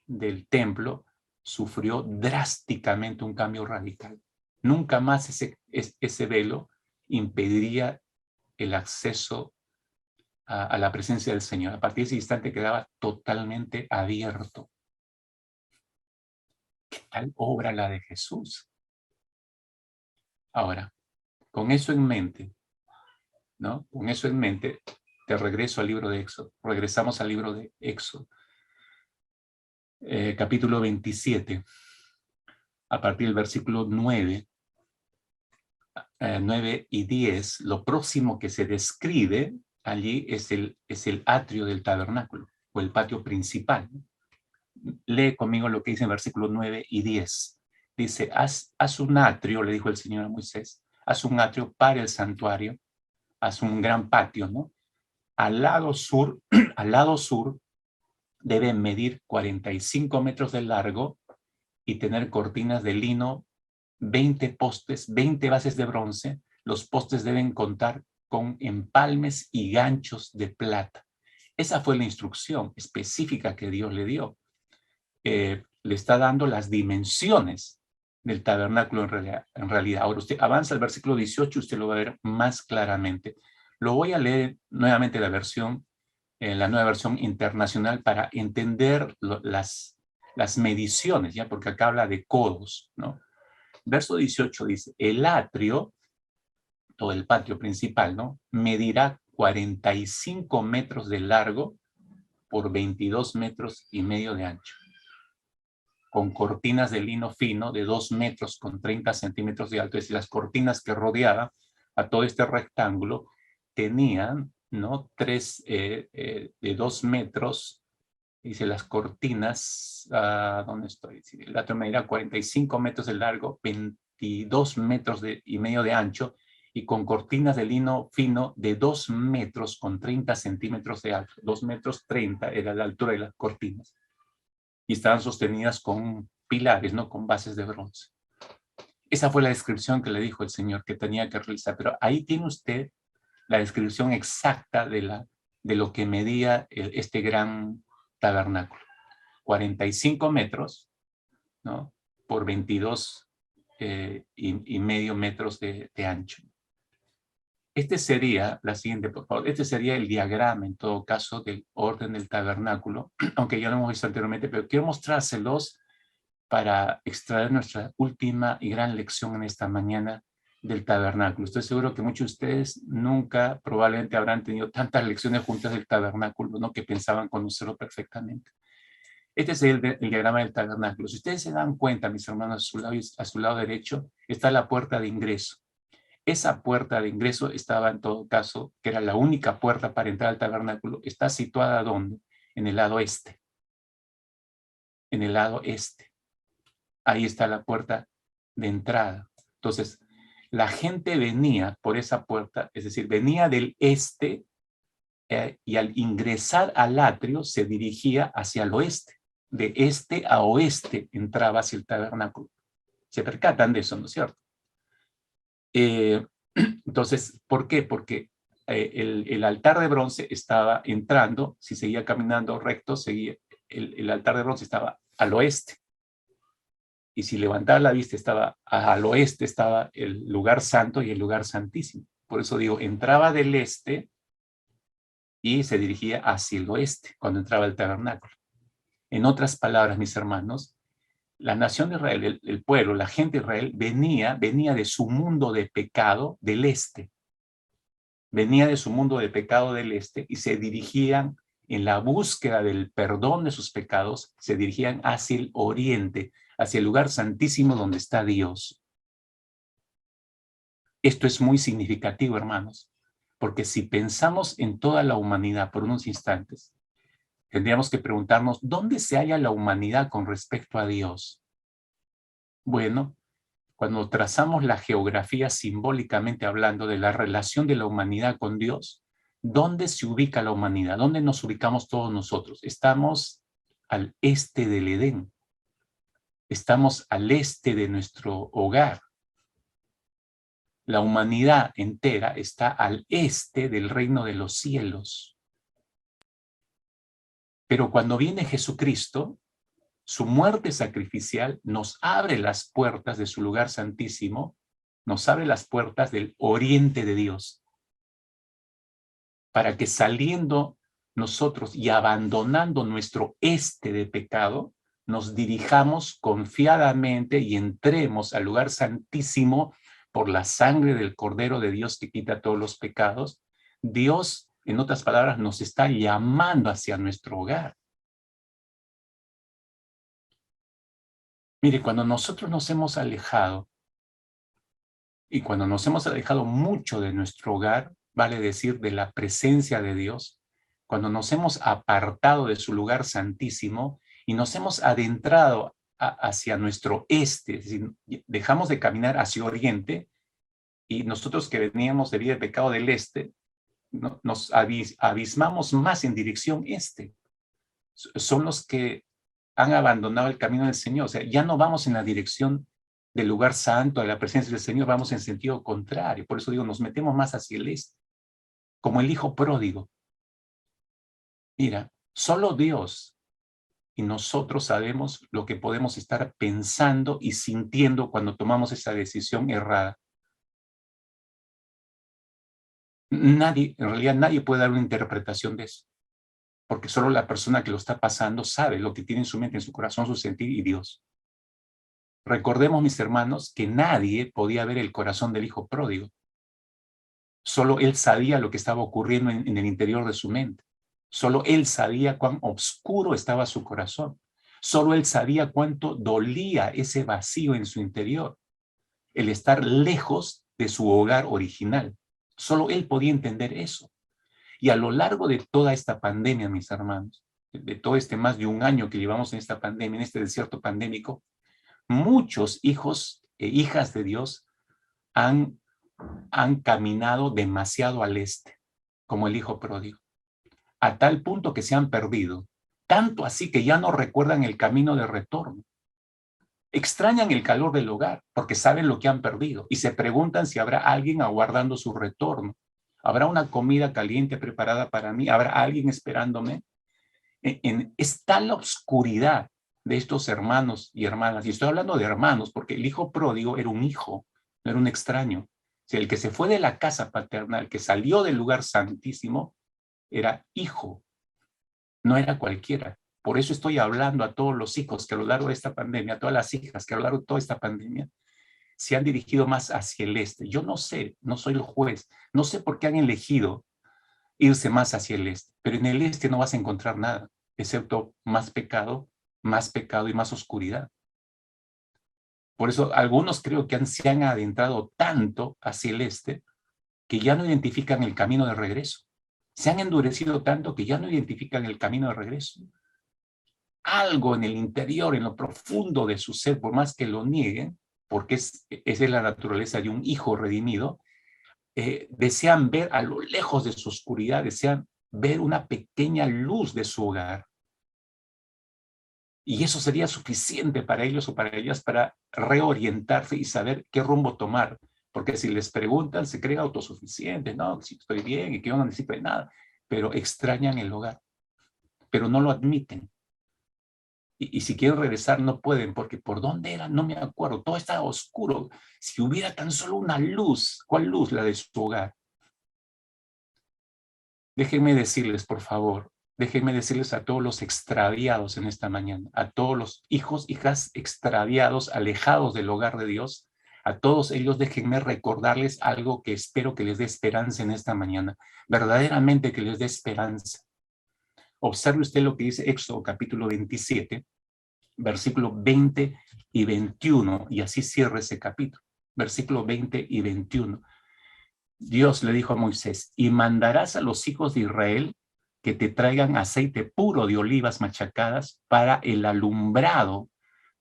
del templo, sufrió drásticamente un cambio radical. Nunca más ese velo impediría el acceso a la presencia del Señor. A partir de ese instante quedaba totalmente abierto. ¿Qué tal obra la de Jesús? Ahora, con eso en mente, ¿no? Con eso en mente, te regreso al libro de Éxodo. Regresamos al libro de Éxodo. Capítulo 27, a partir del versículo 9 y 10, lo próximo que se describe allí es el atrio del tabernáculo, o el patio principal. Lee conmigo lo que dice en versículos 9 y 10. Dice, haz un atrio, le dijo el Señor a Moisés, haz un atrio para el santuario, haz un gran patio, ¿no? Al lado sur, al lado sur debe medir 45 metros de largo y tener cortinas de lino, 20 postes, 20 bases de bronce. Los postes deben contar con empalmes y ganchos de plata. Esa fue la instrucción específica que Dios le dio. Le está dando las dimensiones del tabernáculo en realidad. Ahora usted avanza al versículo 18, usted lo va a ver más claramente. Lo voy a leer nuevamente la nueva versión internacional para entender las mediciones, ¿ya? Porque acá habla de codos, ¿no? Verso 18 dice, el atrio, todo el patio principal, ¿no? Medirá 45 metros de largo por 22 metros y medio de ancho, con cortinas de lino fino de 2 metros con 30 centímetros de alto. Es decir, las cortinas que rodeaban a todo este rectángulo tenían, ¿no? De 2 metros Dice las cortinas, ¿dónde estoy? Sí, el atrio medirá 45 metros de largo, 22 metros y medio de ancho, y con cortinas de lino fino de 2 metros con 30 centímetros de alto. 2 metros 30 era la altura de las cortinas. Y estaban sostenidas con pilares, ¿no? Con bases de bronce. Esa fue la descripción que le dijo el Señor que tenía que realizar. Pero ahí tiene usted la descripción exacta de lo que medía este gran tabernáculo. 45 metros, ¿no? Por 22 y medio metros de ancho. Este sería, la siguiente, por favor, este sería el diagrama, en todo caso, del orden del tabernáculo, aunque ya lo hemos visto anteriormente, pero quiero mostrárselos para extraer nuestra última y gran lección en esta mañana del tabernáculo. Estoy seguro que muchos de ustedes nunca probablemente habrán tenido tantas lecciones juntas del tabernáculo, ¿no? Que pensaban conocerlo perfectamente. Este es el diagrama del tabernáculo. Si ustedes se dan cuenta, mis hermanos, a su lado derecho está la puerta de ingreso. Esa puerta de ingreso estaba en todo caso, que era la única puerta para entrar al tabernáculo, está situada ¿dónde? En el lado este. En el lado este. Ahí está la puerta de entrada. Entonces, la gente venía por esa puerta, es decir, venía del este y al ingresar al atrio se dirigía hacia el oeste. De este a oeste entraba hacia el tabernáculo. Se percatan de eso, ¿no es cierto? Entonces, ¿por qué? Porque el altar de bronce estaba entrando, si seguía caminando recto, seguía, el altar de bronce estaba al oeste. Y si levantaba la vista, estaba al oeste, estaba el lugar santo y el lugar santísimo. Por eso digo, entraba del este y se dirigía hacia el oeste cuando entraba el tabernáculo. En otras palabras, mis hermanos, la nación de Israel, el pueblo, la gente de Israel, venía de su mundo de pecado del este. Venía de su mundo de pecado del este y se dirigían en la búsqueda del perdón de sus pecados, se dirigían hacia el oriente, hacia el lugar santísimo donde está Dios. Esto es muy significativo, hermanos, porque si pensamos en toda la humanidad por unos instantes, tendríamos que preguntarnos, ¿dónde se halla la humanidad con respecto a Dios? Bueno, cuando trazamos la geografía simbólicamente hablando de la relación de la humanidad con Dios, ¿dónde se ubica la humanidad? ¿Dónde nos ubicamos todos nosotros? Estamos al este del Edén. Estamos al este de nuestro hogar. La humanidad entera está al este del reino de los cielos. Pero cuando viene Jesucristo, su muerte sacrificial nos abre las puertas de su lugar santísimo, nos abre las puertas del oriente de Dios, para que saliendo nosotros y abandonando nuestro este de pecado, nos dirijamos confiadamente y entremos al lugar santísimo por la sangre del Cordero de Dios que quita todos los pecados. Dios, en otras palabras, nos está llamando hacia nuestro hogar. Mire, cuando nosotros nos hemos alejado, y cuando nos hemos alejado mucho de nuestro hogar, vale decir de la presencia de Dios, cuando nos hemos apartado de su lugar santísimo y nos hemos adentrado hacia nuestro este, es decir, dejamos de caminar hacia oriente y nosotros que veníamos de vida de pecado del este, nos abismamos más en dirección este. Son los que han abandonado el camino del Señor, o sea, ya no vamos en la dirección del lugar santo, de la presencia del Señor, vamos en sentido contrario. Por eso digo, nos metemos más hacia el este, como el hijo pródigo. Mira, solo Dios y nosotros sabemos lo que podemos estar pensando y sintiendo cuando tomamos esa decisión errada. Nadie, en realidad nadie puede dar una interpretación de eso, porque solo la persona que lo está pasando sabe lo que tiene en su mente, en su corazón, su sentir y Dios. Recordemos, mis hermanos, que nadie podía ver el corazón del hijo pródigo. Solo él sabía lo que estaba ocurriendo en el interior de su mente. Solo él sabía cuán oscuro estaba su corazón. Solo él sabía cuánto dolía ese vacío en su interior, el estar lejos de su hogar original. Solo él podía entender eso. Y a lo largo de toda esta pandemia, mis hermanos, de todo este más de un año que llevamos en esta pandemia, en este desierto pandémico, muchos hijos e hijas de Dios han caminado demasiado al este, como el hijo pródigo, a tal punto que se han perdido, tanto así que ya no recuerdan el camino de retorno. Extrañan el calor del hogar porque saben lo que han perdido y se preguntan si habrá alguien aguardando su retorno. ¿Habrá una comida caliente preparada para mí? ¿Habrá alguien esperándome? Está la oscuridad de estos hermanos y hermanas. Y estoy hablando de hermanos porque el hijo pródigo era un hijo, no era un extraño. O sea, el que se fue de la casa paternal, que salió del lugar santísimo, era hijo, no era cualquiera. Por eso estoy hablando a todos los hijos que a lo largo de esta pandemia, a todas las hijas que a lo largo de toda esta pandemia se han dirigido más hacia el este. Yo no sé, no soy el juez, no sé por qué han elegido irse más hacia el este, pero en el este no vas a encontrar nada, excepto más pecado y más oscuridad. Por eso algunos creo que se han adentrado tanto hacia el este que ya no identifican el camino de regreso. Se han endurecido tanto que ya no identifican el camino de regreso. Algo en el interior, en lo profundo de su ser, por más que lo nieguen, porque esa es la naturaleza de un hijo redimido, desean ver a lo lejos de su oscuridad, desean ver una pequeña luz de su hogar. Y eso sería suficiente para ellos o para ellas para reorientarse y saber qué rumbo tomar. Porque si les preguntan, se creen autosuficientes, no, si estoy bien y que yo no necesito de nada, pero extrañan el hogar, pero no lo admiten. Y si quieren regresar, no pueden, porque ¿por dónde era? No me acuerdo, todo está oscuro. Si hubiera tan solo una luz, ¿cuál luz? La de su hogar. Déjenme decirles, por favor, déjenme decirles a todos los extraviados en esta mañana, a todos los hijos, hijas extraviados, alejados del hogar de Dios, a todos ellos déjenme recordarles algo que espero que les dé esperanza en esta mañana, verdaderamente que les dé esperanza. Observe usted lo que dice Éxodo capítulo 27, versículo 20 y 21, y así cierra ese capítulo, versículo 20 y 21. Dios le dijo a Moisés, y mandarás a los hijos de Israel que te traigan aceite puro de olivas machacadas para el alumbrado,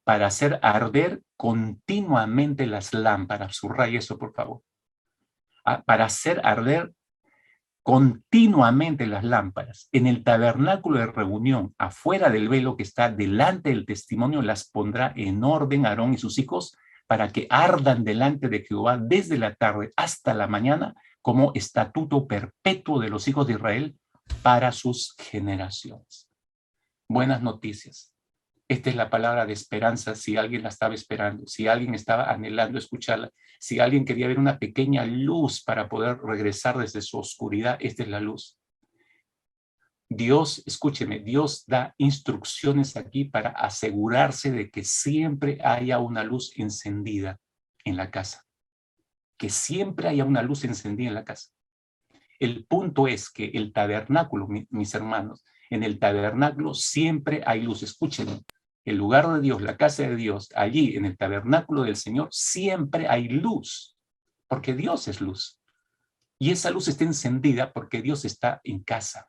para hacer arder continuamente las lámparas. Subraya eso, por favor. Para hacer arder continuamente las lámparas. En el tabernáculo de reunión, afuera del velo que está delante del testimonio, las pondrá en orden Aarón y sus hijos para que ardan delante de Jehová desde la tarde hasta la mañana como estatuto perpetuo de los hijos de Israel para sus generaciones. Buenas noticias. Esta es la palabra de esperanza si alguien la estaba esperando, si alguien estaba anhelando escucharla, si alguien quería ver una pequeña luz para poder regresar desde su oscuridad, esta es la luz. Dios, escúcheme, Dios da instrucciones aquí para asegurarse de que siempre haya una luz encendida en la casa. Que siempre haya una luz encendida en la casa. El punto es que el tabernáculo, mis hermanos, en el tabernáculo siempre hay luz. Escúchenme. El lugar de Dios, la casa de Dios, allí en el tabernáculo del Señor, siempre hay luz, porque Dios es luz. Y esa luz está encendida porque Dios está en casa.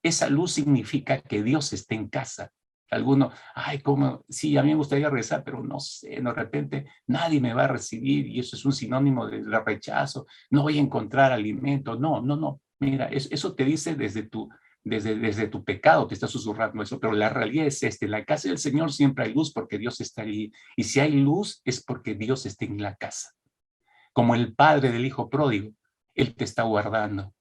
Esa luz significa que Dios está en casa. Alguno, ay, ¿cómo? Sí, a mí me gustaría regresar, pero no sé, de repente nadie me va a recibir y eso es un sinónimo de rechazo. No voy a encontrar alimento. No, no, no. Mira, eso te dice desde tu pecado, te está susurrando eso, pero la realidad es en la casa del Señor siempre hay luz porque Dios está allí. Y si hay luz es porque Dios está en la casa. Como el padre del hijo pródigo, Él te está guardando.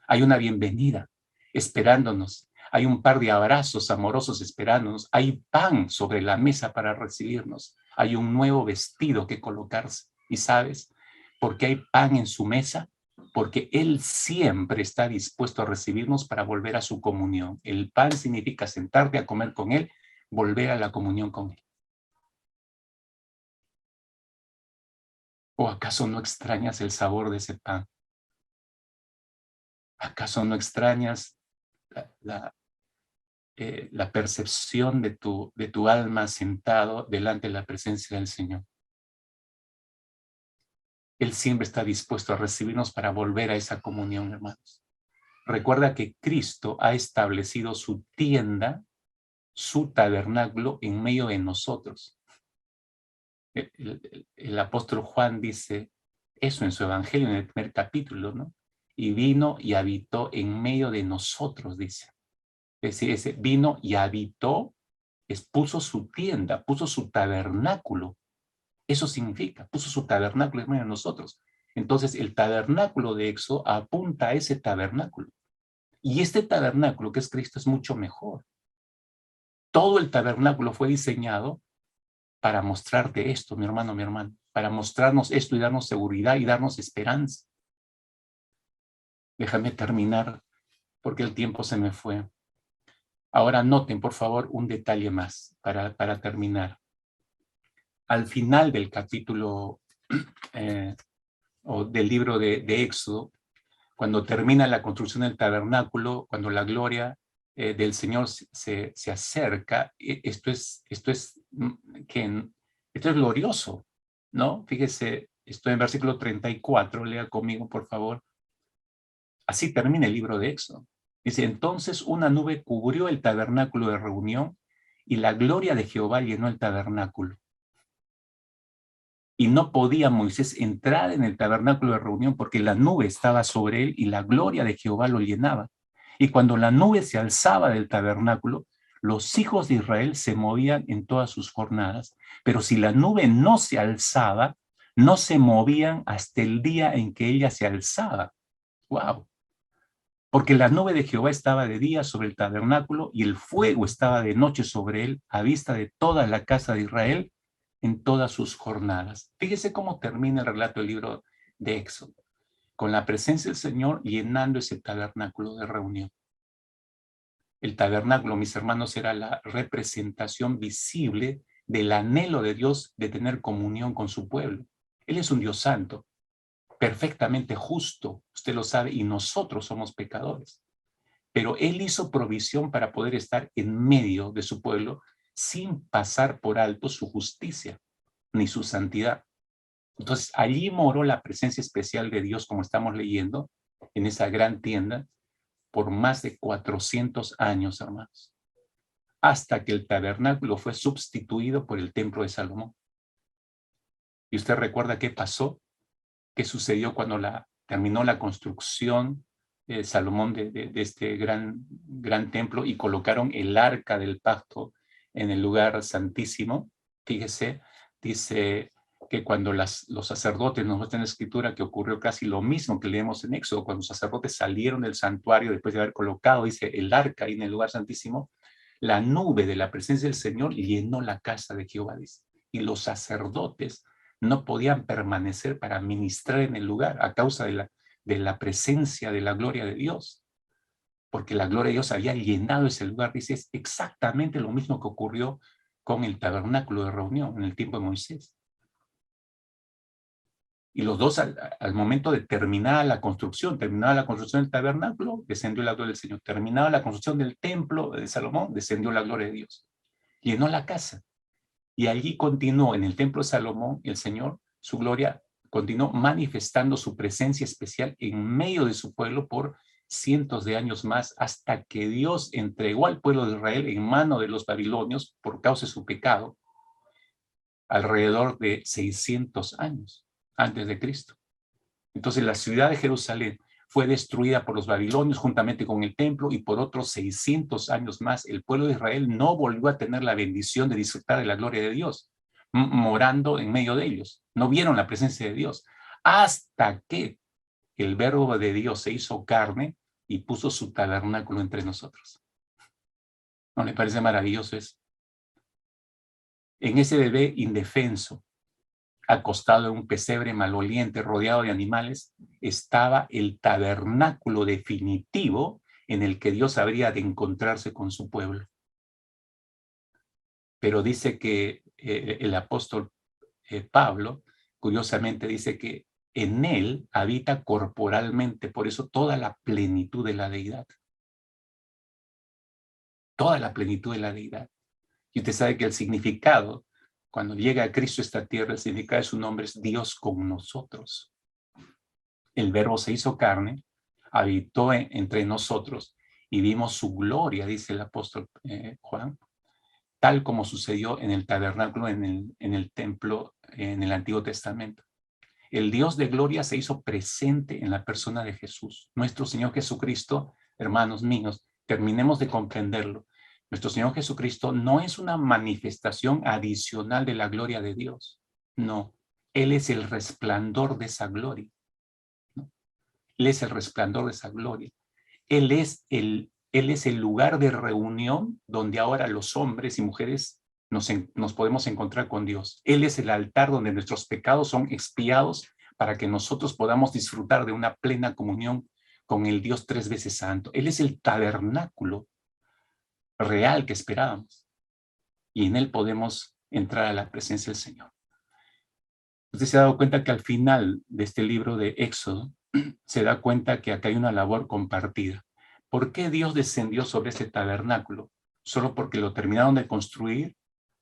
Hay una bienvenida esperándonos. Hay un par de abrazos amorosos esperándonos. Hay pan sobre la mesa para recibirnos. Hay un nuevo vestido que colocarse. ¿Y sabes por qué hay pan en su mesa? Porque Él siempre está dispuesto a recibirnos para volver a su comunión. El pan significa sentarte a comer con Él, volver a la comunión con Él. ¿O acaso no extrañas el sabor de ese pan? ¿Acaso no extrañas la percepción de tu alma sentado delante de la presencia del Señor? Él siempre está dispuesto a recibirnos para volver a esa comunión, hermanos. Recuerda que Cristo ha establecido su tienda, su tabernáculo en medio de nosotros. El apóstol Juan dice eso en su evangelio, en el primer capítulo, ¿no? Y vino y habitó en medio de nosotros, dice. Es decir, ese vino y habitó, puso su tienda, puso su tabernáculo. Eso significa, puso su tabernáculo en medio de nosotros. Entonces, el tabernáculo de Éxodo apunta a ese tabernáculo. Y este tabernáculo, que es Cristo, es mucho mejor. Todo el tabernáculo fue diseñado para mostrarte esto, mi hermano, para mostrarnos esto y darnos seguridad y darnos esperanza. Déjame terminar, porque el tiempo se me fue. Ahora noten, por favor, un detalle más para terminar. Al final del capítulo o del libro de Éxodo, cuando termina la construcción del tabernáculo, cuando la gloria del Señor se acerca, esto es glorioso, ¿no? Fíjese, estoy en versículo 34, lea conmigo, por favor. Así termina el libro de Éxodo. Dice, entonces una nube cubrió el tabernáculo de reunión y la gloria de Jehová llenó el tabernáculo. Y no podía Moisés entrar en el tabernáculo de reunión porque la nube estaba sobre él y la gloria de Jehová lo llenaba. Y cuando la nube se alzaba del tabernáculo, los hijos de Israel se movían en todas sus jornadas, pero si la nube no se alzaba, no se movían hasta el día en que ella se alzaba. ¡Wow! Porque la nube de Jehová estaba de día sobre el tabernáculo y el fuego estaba de noche sobre él a vista de toda la casa de Israel en todas sus jornadas. Fíjese cómo termina el relato del libro de Éxodo, con la presencia del Señor llenando ese tabernáculo de reunión. El tabernáculo, mis hermanos, era la representación visible del anhelo de Dios de tener comunión con su pueblo. Él es un Dios santo, perfectamente justo, usted lo sabe, y nosotros somos pecadores. Pero Él hizo provisión para poder estar en medio de su pueblo sin pasar por alto su justicia ni su santidad. Entonces, allí moró la presencia especial de Dios, como estamos leyendo, en esa gran tienda, por más de 400 años, hermanos, hasta que el tabernáculo fue sustituido por el templo de Salomón. ¿Y usted recuerda qué pasó? ¿Qué sucedió cuando terminó la construcción Salomón de este gran templo y colocaron el arca del pacto en el lugar santísimo? Fíjese, dice que cuando los sacerdotes, nos muestra en la escritura que ocurrió casi lo mismo que leemos en Éxodo, cuando los sacerdotes salieron del santuario después de haber colocado, dice, el arca ahí en el lugar santísimo, la nube de la presencia del Señor llenó la casa de Jehová, dice, y los sacerdotes no podían permanecer para ministrar en el lugar a causa de la presencia de la gloria de Dios, porque la gloria de Dios había llenado ese lugar. Dice, es exactamente lo mismo que ocurrió con el tabernáculo de reunión en el tiempo de Moisés. Y los dos, al momento de terminada la construcción del tabernáculo, descendió la gloria del Señor. Terminada la construcción del templo de Salomón, descendió la gloria de Dios. Llenó la casa. Y allí continuó, en el templo de Salomón, el Señor, su gloria, continuó manifestando su presencia especial en medio de su pueblo por cientos de años más, hasta que Dios entregó al pueblo de Israel en mano de los babilonios por causa de su pecado, alrededor de 600 años antes de Cristo. Entonces la ciudad de Jerusalén fue destruida por los babilonios juntamente con el templo, y por otros 600 años más el pueblo de Israel no volvió a tener la bendición de disfrutar de la gloria de Dios, morando en medio de ellos. No vieron la presencia de Dios hasta que el verbo de Dios se hizo carne y puso su tabernáculo entre nosotros. ¿No le parece maravilloso eso? En ese bebé indefenso, acostado en un pesebre maloliente, rodeado de animales, estaba el tabernáculo definitivo en el que Dios habría de encontrarse con su pueblo. Pero dice que el apóstol Pablo, curiosamente, dice que en él habita corporalmente, por eso toda la plenitud de la deidad. Toda la plenitud de la deidad. Y usted sabe que el significado, cuando llega a Cristo a esta tierra, el significado de su nombre es Dios con nosotros. El verbo se hizo carne, habitó entre nosotros y vimos su gloria, dice el apóstol Juan, tal como sucedió en el tabernáculo, en el templo, en el Antiguo Testamento. El Dios de gloria se hizo presente en la persona de Jesús. Nuestro Señor Jesucristo, hermanos míos, terminemos de comprenderlo. Nuestro Señor Jesucristo no es una manifestación adicional de la gloria de Dios. No, Él es el resplandor de esa gloria. ¿No? Él es el resplandor de esa gloria. Él es el lugar de reunión donde ahora los hombres y mujeres nos podemos encontrar con Dios. Él es el altar donde nuestros pecados son expiados para que nosotros podamos disfrutar de una plena comunión con el Dios tres veces santo. Él es el tabernáculo real que esperábamos y en él podemos entrar a la presencia del Señor. Usted se ha dado cuenta que al final de este libro de Éxodo se da cuenta que acá hay una labor compartida. ¿Por qué Dios descendió sobre este tabernáculo? ¿Solo porque lo terminaron de construir?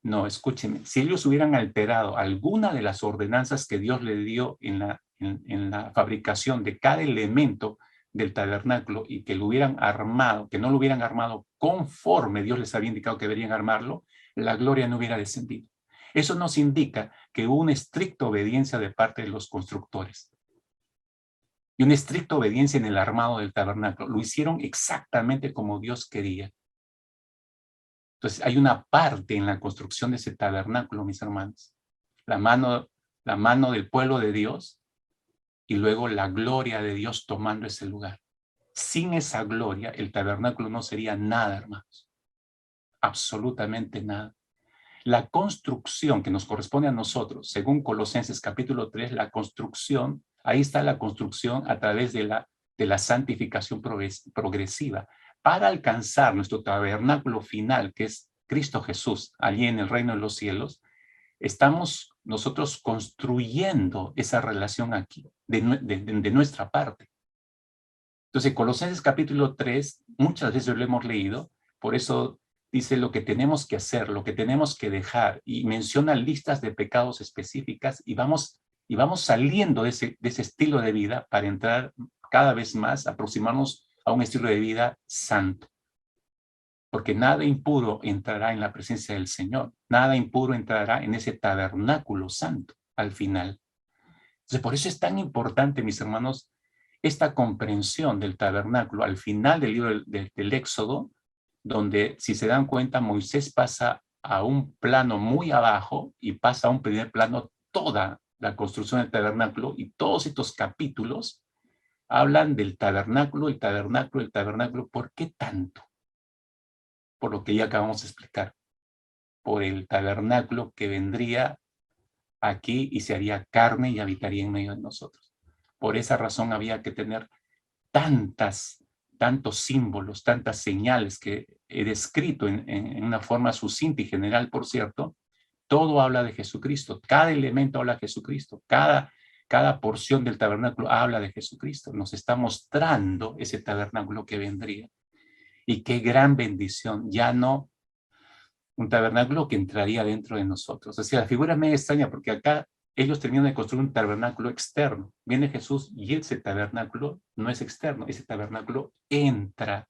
No, escúcheme, si ellos hubieran alterado alguna de las ordenanzas que Dios le dio en la fabricación de cada elemento del tabernáculo y que lo hubieran armado, que no lo hubieran armado conforme Dios les había indicado que deberían armarlo, la gloria no hubiera descendido. Eso nos indica que hubo una estricta obediencia de parte de los constructores y una estricta obediencia en el armado del tabernáculo. Lo hicieron exactamente como Dios quería. Entonces hay una parte en la construcción de ese tabernáculo, mis hermanos. La mano del pueblo de Dios y luego la gloria de Dios tomando ese lugar. Sin esa gloria, el tabernáculo no sería nada, hermanos. Absolutamente nada. La construcción que nos corresponde a nosotros, según Colosenses capítulo 3, la construcción, ahí está la construcción a través de la santificación progresiva, para alcanzar nuestro tabernáculo final, que es Cristo Jesús, allí en el reino de los cielos. Estamos nosotros construyendo esa relación aquí, de nuestra parte. Entonces, Colosenses capítulo 3, muchas veces lo hemos leído, por eso dice lo que tenemos que hacer, lo que tenemos que dejar, y menciona listas de pecados específicas, y vamos saliendo de ese estilo de vida para entrar cada vez más, aproximarnos a un estilo de vida santo. Porque nada impuro entrará en la presencia del Señor, nada impuro entrará en ese tabernáculo santo al final. Entonces, por eso es tan importante, mis hermanos, esta comprensión del tabernáculo al final del libro del Éxodo, donde, si se dan cuenta, Moisés pasa a un plano muy abajo y pasa a un primer plano toda la construcción del tabernáculo, y todos estos capítulos hablan del tabernáculo, el tabernáculo, el tabernáculo. ¿Por qué tanto? Por lo que ya acabamos de explicar, por el tabernáculo que vendría aquí y se haría carne y habitaría en medio de nosotros. Por esa razón había que tener tantos símbolos, tantas señales que he descrito en una forma sucinta y general, por cierto. Todo habla de Jesucristo, cada elemento habla de Jesucristo, cada porción del tabernáculo habla de Jesucristo. Nos está mostrando ese tabernáculo que vendría. Y qué gran bendición, ya no un tabernáculo que entraría dentro de nosotros. O sea, la figura es medio extraña porque acá ellos terminan de construir un tabernáculo externo. Viene Jesús y ese tabernáculo no es externo, ese tabernáculo entra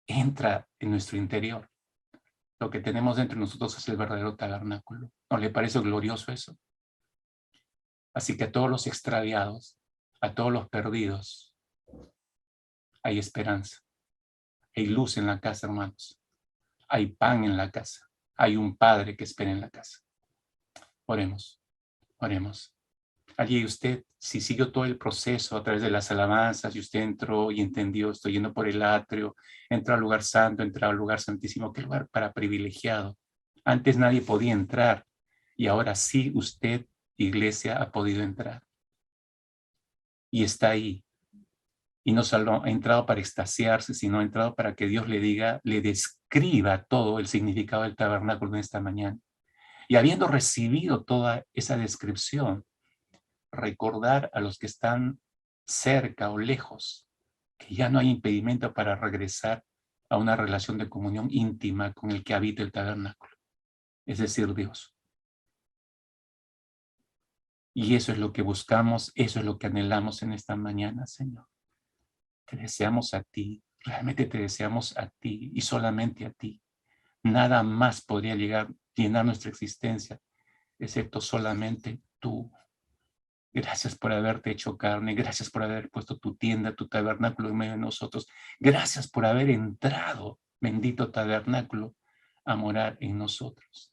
en nuestro interior. Lo que tenemos dentro de nosotros es el verdadero tabernáculo. ¿No le parece glorioso eso? Así que a todos los extraviados, a todos los perdidos, hay esperanza. Hay luz en la casa, hermanos. Hay pan en la casa. Hay un Padre que espera en la casa. Oremos, oremos. Allí usted, si siguió todo el proceso a través de las alabanzas y usted entró y entendió, estoy yendo por el atrio, entró al lugar santo, entró al lugar santísimo, qué lugar para privilegiado. Antes nadie podía entrar y ahora sí usted, iglesia, ha podido entrar. Y está ahí. Y no solo ha entrado para extasiarse, sino ha entrado para que Dios le diga, le describa todo el significado del tabernáculo de esta mañana. Y habiendo recibido toda esa descripción, recordar a los que están cerca o lejos que ya no hay impedimento para regresar a una relación de comunión íntima con el que habita el tabernáculo, es decir, Dios. Y eso es lo que buscamos, eso es lo que anhelamos en esta mañana, Señor. Te deseamos a ti, realmente te deseamos a ti y solamente a ti. Nada más podría llenar nuestra existencia, excepto solamente tú. Gracias por haberte hecho carne, gracias por haber puesto tu tienda, tu tabernáculo en medio de nosotros. Gracias por haber entrado, bendito tabernáculo, a morar en nosotros.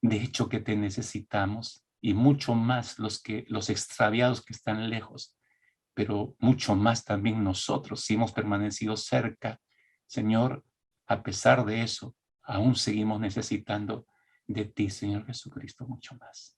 De hecho que te necesitamos y mucho más los extraviados que están lejos, pero mucho más también nosotros, si hemos permanecido cerca. Señor, a pesar de eso, aún seguimos necesitando de ti, Señor Jesucristo, mucho más.